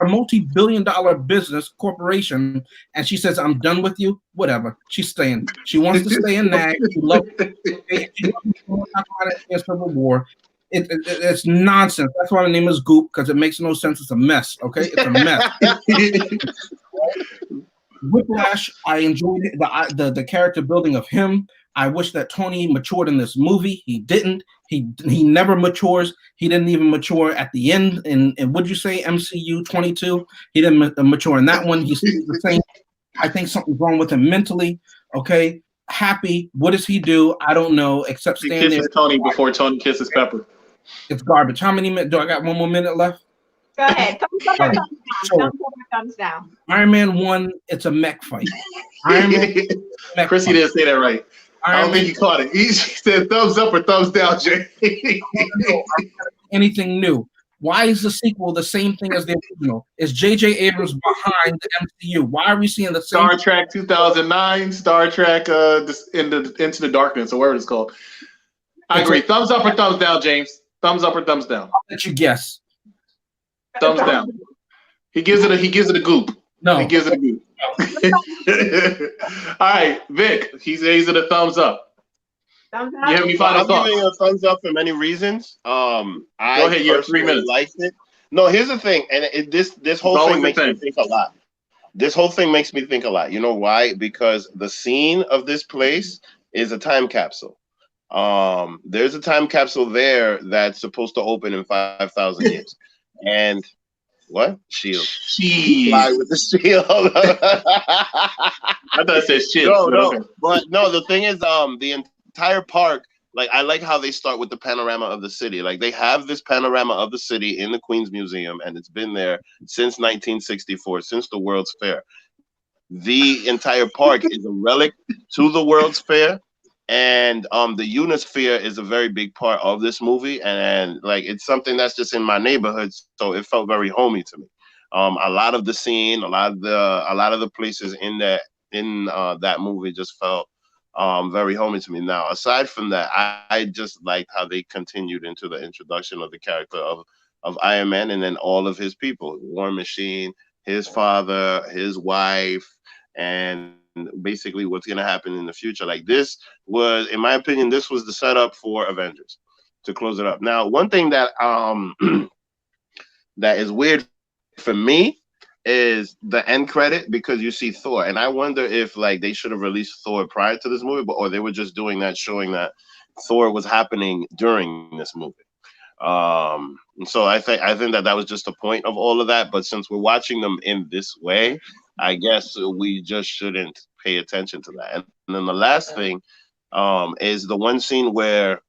A multi-billion-dollar business corporation, and she says, "I'm done with you." Whatever. She's staying. She wants to stay in NAG. She loves Civil War. It's nonsense. That's why the name is Goop, because it makes no sense. It's a mess. Okay, it's a mess. Whiplash. I enjoyed the character building of him. I wish that Tony matured in this movie. He didn't. He never matures. He didn't even mature at the end. And would you say MCU 22? He didn't mature in that one. He's the same. I think something's wrong with him mentally. Okay. Happy. What does he do? I don't know. Except stand there. He kisses Tony before Tony kisses Pepper. It's garbage. How many minutes? Do I got 1 more minute left? Go ahead. Thumbs down. Iron Man 1. It's a mech fight. Iron Man. Chrissy didn't say that right. I don't think you caught it. He said thumbs up or thumbs down, Jay. Anything new? Why is the sequel the same thing as the original? Is J.J. Abrams behind the MCU? Why are we seeing the same? Star Trek 2009, Star Trek Into the Darkness, or whatever it's called. I agree. Thumbs up or thumbs down, James? Thumbs up or thumbs down? I'll let you guess. Thumbs down. He gives it a goop. No. He gives it a goop. All right, Vic. He says it a thumbs up. Thumbs You up. have any Well, final I'm thoughts? giving it a thumbs up for many reasons. I Go ahead. You have 3 personally minutes. liked it. No, here's the thing, and this whole always thing the makes me thing. think a lot. This whole thing makes me think a lot. You know why? Because the scene of this place is a time capsule. There's a time capsule there that's supposed to open in 5,000 years. And what? Shield. Fly Jeez. with the shield. I thought it said shit. But no, the thing is, the entire park, like I like how they start with the panorama of the city. Like they have this panorama of the city in the Queens Museum, and it's been there since 1964, since the World's Fair. The entire park is a relic to the World's Fair, and the Unisphere is a very big part of this movie, and like it's something that's just in my neighborhood, so it felt very homey to me. A lot of the scene, a lot of the places in that movie just felt very homey to me. Now, aside from that, I just liked how they continued into the introduction of the character of Iron Man, and then all of his people, War Machine, his father, his wife, and basically what's going to happen in the future. Like this was, in my opinion, this was the setup for Avengers to close it up. Now, one thing that that is weird for me is the end credit, because you see Thor, and I wonder if like they should have released Thor prior to this movie, or they were just doing that, showing that Thor was happening during this movie. And so I think that was just the point of all of that. But since we're watching them in this way, I guess we just shouldn't pay attention to that. And then the last thing is the one scene where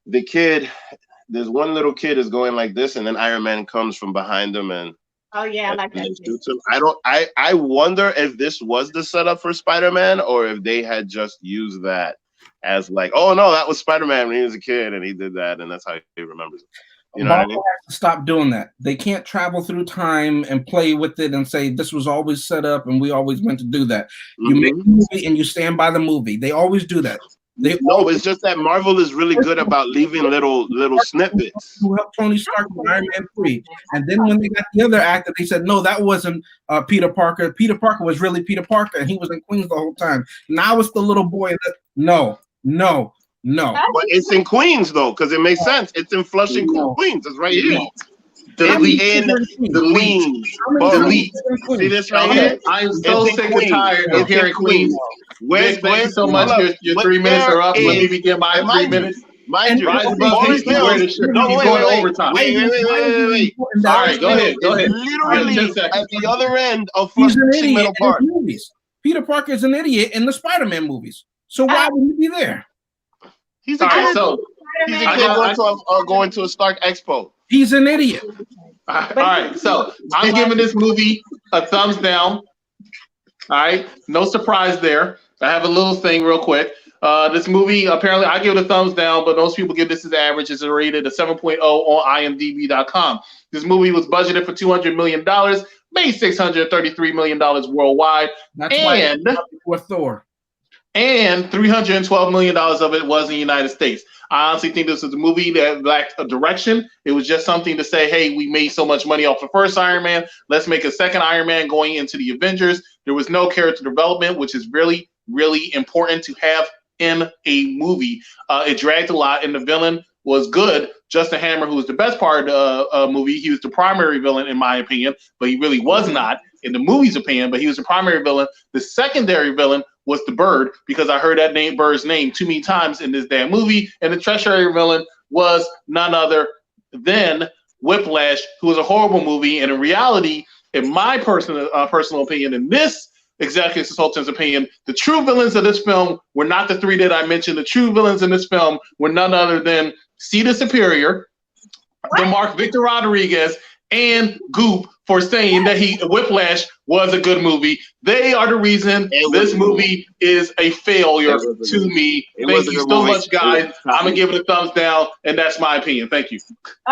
there's one little kid is going like this, and then Iron Man comes from behind him and Oh yeah, I like that. shoots him. I wonder if this was the setup for Spider-Man, or if they had just used that as like, oh no, that was Spider-Man when he was a kid and he did that, and that's how he remembers it. You know what I mean? Stop doing that. They can't travel through time and play with it and say this was always set up and we always meant to do that. You make a movie and you stand by the movie. They always do that. It's just that Marvel is really good about leaving little snippets. Who helped Tony Stark with Iron Man 3. And then when they got the other actor, they said, no, that wasn't Peter Parker. Peter Parker was really Peter Parker, and he was in Queens the whole time. Now it's the little boy that, no. But it's in Queens, though, because it makes sense. It's in Flushing, Queens. It's right here. Delete. See this right here? I'm so sick and tired of hearing Queens. Thank you so much. Your 3 minutes are up. Let me begin my 3 minutes. Mind you, Rise above Tasty wearing the shirt. He's going to overtime. Wait. All right, go ahead. Literally at the other end of He's an Flushing idiot Meadow in Park. his movies. Peter Parker is an idiot in the Spider-Man movies. So why would he be there? He's a kid. He's a kid going to a Stark Expo. He's an idiot. All right, so I'm giving this movie a thumbs down. All right, no surprise there. I have a little thing real quick. This movie, apparently, I give it a thumbs down, but most people give this as average. It's rated a 7.0 on IMDb.com. This movie was budgeted for $200 million, made $633 million worldwide. That's why for Thor. And $312 million of it was in the United States. I honestly think this was a movie that lacked a direction. It was just something to say, hey, we made so much money off the first Iron Man. Let's make a second Iron Man going into the Avengers. There was no character development, which is really, really important to have in a movie. It dragged a lot, and the villain was good. Justin Hammer, who was the best part of the movie, he was the primary villain, in my opinion, but he really was not in the movie's opinion, but he was the primary villain. The secondary villain was the Bird, because I heard that Bird's name too many times in this damn movie, and the tertiary villain was none other than Whiplash, who was a horrible movie, and in reality, in my personal opinion, in this executive consultant's opinion, the true villains of this film were not the three that I mentioned. The true villains in this film were none other than Cedar Superior, the Mark Victor Rodriguez, and Goop, for saying that Whiplash was a good movie. They are the reason this movie is a failure to me. Thank you so much, guys. I'm going to give it a thumbs down, and that's my opinion. Thank you.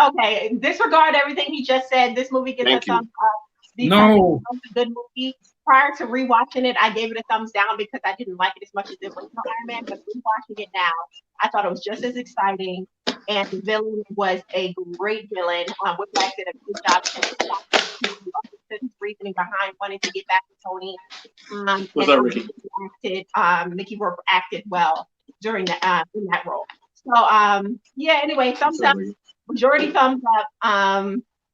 Okay, disregard everything he just said. This movie gets a thumbs up. No. It's a good movie. Prior to rewatching it, I gave it a thumbs down because I didn't like it as much as it was for Iron Man. But rewatching it now, I thought it was just as exciting. And the villain was a great villain. Whiplash did a good job. His reasoning behind wanting to get back to Tony. What's up, Ricky? Mickey Rourke acted well. during that in that role. So yeah. Anyway, thumbs up. Majority thumbs up.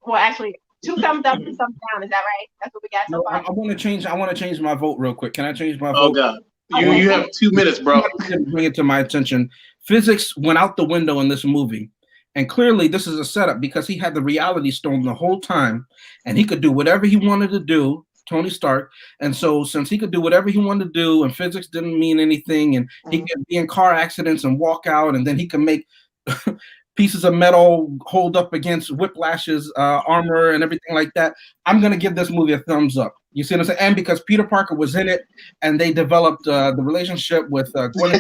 Well, actually, 2 thumbs up, 2 thumbs down. Is that right? That's what we got so No, far. I want to change. I want to change my vote real quick. Can I change my Oh vote? God, you have 2 minutes, bro. Bring it to my attention. Physics went out the window in this movie, and clearly this is a setup because he had the reality stone the whole time, and he could do whatever he wanted to do. Tony Stark, and so since he could do whatever he wanted to do, and physics didn't mean anything, and he could be in car accidents and walk out, and then he can make pieces of metal hold up against Whiplash's armor and everything like that. I'm gonna give this movie a thumbs up. You see what I'm saying? And because Peter Parker was in it, and they developed the relationship with Gwen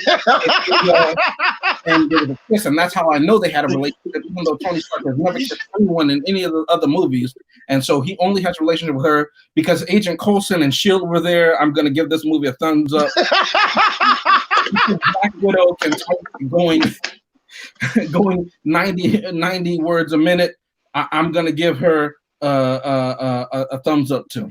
and there was a kiss, and that's how I know they had a relationship. Even though Tony Stark has never kissed anyone in any of the other movies, and so he only has a relationship with her because Agent Coulson and Shield were there. I'm gonna give this movie a thumbs up. Black Widow can talk going 90 words a minute. I'm gonna give her a thumbs up too.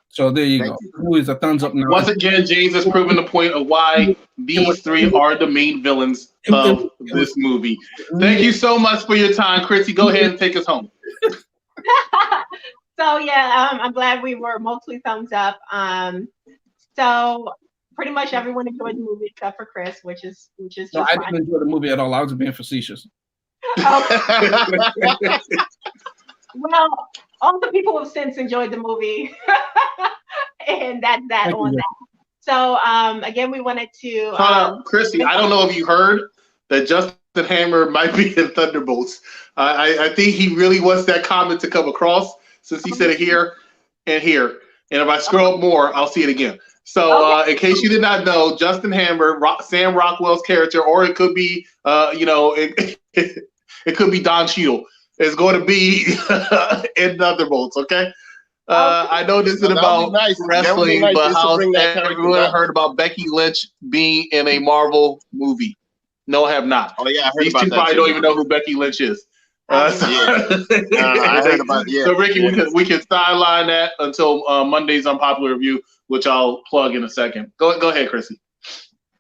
So there you go. Who is a thumbs up now? Once again, James has proven the point of why these 3 are the main villains of this movie. Thank you so much for your time, Chrissy. Go ahead and take us home. So yeah, I'm glad we were mostly thumbs up. So pretty much everyone enjoyed the movie except for Chris, which is just No, I fine. didn't enjoy the movie at all. I was being facetious. Well, all the people have since enjoyed the movie, and that's that on that. So again, we wanted to. Chrissy, I don't know if you heard that Justin Hammer might be in Thunderbolts. I think he really wants that comment to come across since he said it here and here. And if I scroll up more, I'll see it again. So in case you did not know, Justin Hammer, Sam Rockwell's character, or it could be, it could be Don Cheadle, is going to be in Thunderbolts. Okay. I know this is about wrestling, but how everyone heard about Becky Lynch being in a Marvel movie? No, I have not. Oh yeah, I heard These about two that probably too. don't even know who Becky Lynch is. I heard about So Ricky, we can sideline that until Monday's unpopular review, which I'll plug in a second. Go ahead, Chrissy.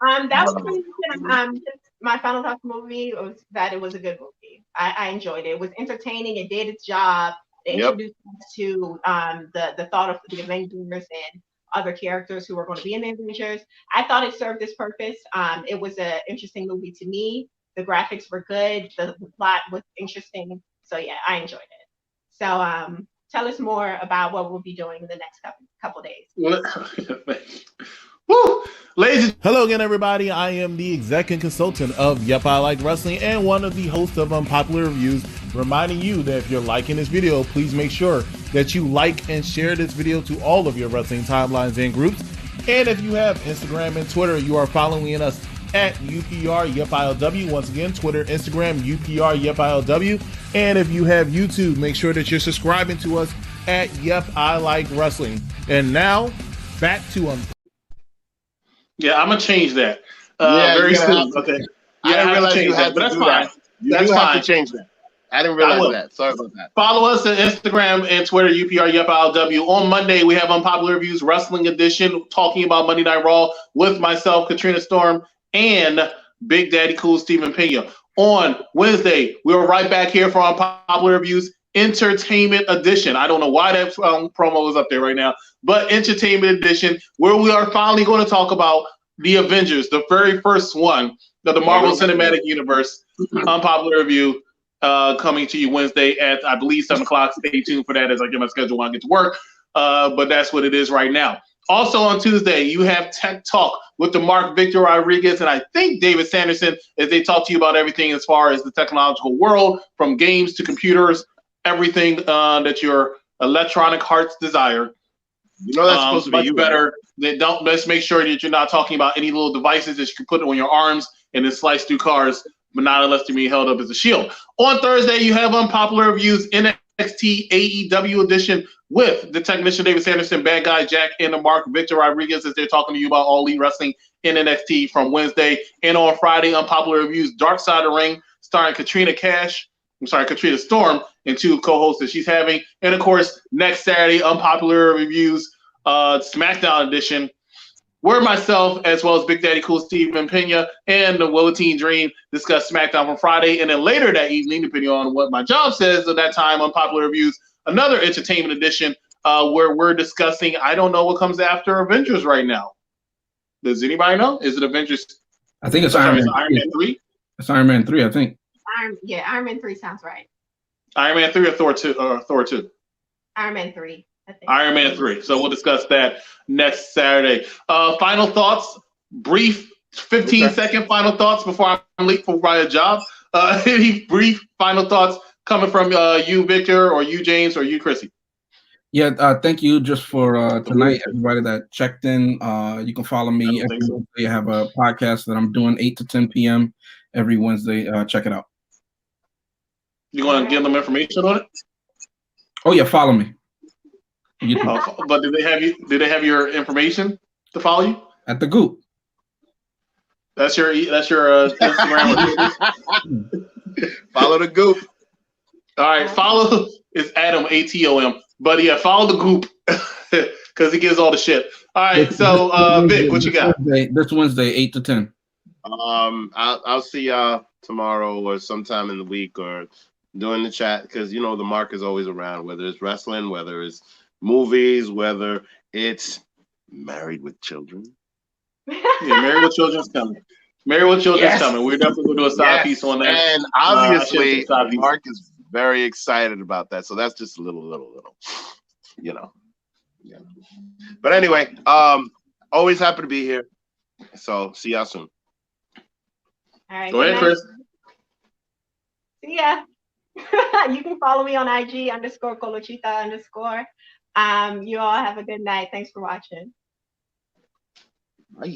That was pretty much my final thoughts on the movie was that it was a good movie. I enjoyed it. It was entertaining. It did its job. It introduced us to the thought of the Avengers and other characters who are going to be in the Avengers. I thought it served its purpose. It was an interesting movie to me. The graphics were good. The plot was interesting. So yeah, I enjoyed it. So tell us more about what we'll be doing in the next couple days. Woo! Hello again, everybody. I am the executive consultant of Yep, I Like Wrestling and one of the hosts of Unpopular Reviews, reminding you that if you're liking this video, please make sure that you like and share this video to all of your wrestling timelines and groups. And if you have Instagram and Twitter, you are following us at UPR YepILW. Once again, Twitter, Instagram, UPR YepILW. And if you have YouTube, make sure that you're subscribing to us at Yep, I Like Wrestling. And now, back to Yeah, I'm gonna change that very soon. Okay. I didn't realize you had to but that's do fine. that. You That's do have fine. to change that. I didn't realize that. Sorry about that. Follow us on Instagram and Twitter, UPR YepILW. On Monday, we have Unpopular Reviews Wrestling Edition, talking about Monday Night Raw with myself, Katrina Storm, and Big Daddy Cool Steven Pena. On Wednesday, we're right back here for Unpopular Reviews Entertainment Edition. I don't know why that promo is up there right now, but Entertainment Edition, where we are finally going to talk about the Avengers, the very first one of the Marvel Cinematic Universe. Unpopular Review coming to you Wednesday at, I believe, 7 o'clock. Stay tuned for that as I get my schedule when I get to work. But that's what it is right now. Also on Tuesday, you have Tech Talk with the Mark Victor Rodriguez and I think David Sanderson, as they talk to you about everything as far as the technological world, from games to computers, everything that your electronic hearts desire. You know that's supposed to be but you better let's make sure that you're not talking about any little devices that you can put on your arms and then slice through cars, but not unless they're being held up as a shield. On Thursday, you have Unpopular Reviews NXT AEW edition with the technician David Sanderson, Bad Guy Jack, and the Mark Victor Rodriguez as they're talking to you about All Elite Wrestling in NXT from Wednesday. And on Friday, Unpopular Reviews Dark Side of the Ring, starring Katrina Storm, and 2 co-hosts that she's having. And of course, next Saturday, Unpopular Reviews SmackDown edition where myself, as well as Big Daddy Cool Steven Pena and the Willatine Dream, discuss SmackDown from Friday. And then later that evening, depending on what my job says at that time, Unpopular Reviews, another entertainment edition where we're discussing, I don't know what comes after Avengers right now. Does anybody know? Is it Avengers? I think it's Iron Man 3. It's Iron Man 3, I think. Iron Man 3 sounds right. Iron Man 3 or Thor 2? Thor 2. Iron Man 3. I think. Iron Man 3. So we'll discuss that next Saturday. Final thoughts, brief 15-second final thoughts before I'm late for my job. Any brief final thoughts coming from you, Victor, or you, James, or you, Chrissy? Yeah, thank you just for tonight, everybody that checked in. You can follow me every Wednesday. I have a podcast that I'm doing 8 to 10 p.m. every Wednesday. Check it out. You want to give them information on it? Oh yeah, follow me. But did they have you? Did they have your information to follow you? At the Goop. That's your Instagram. Follow the Goop. All right, follow is Adam ATOM. But yeah, follow the Goop because he gives all the shit. All right, so Vic, what you got? This Wednesday, 8 to 10. I'll see y'all tomorrow or sometime in the week or during the chat because the mark is always around, whether it's wrestling, whether it's movies, whether it's Married with Children. Yeah, Married with Children's coming. Married with Children's coming. We're definitely going to do a side piece on that. And obviously, Mark is very excited about that. So that's just a little, Yeah. But anyway, always happy to be here. So see y'all soon. All right. Go ahead, Chris. See ya. You can follow me on IG _Colochita_. You all have a good night. Thanks for watching. Bye.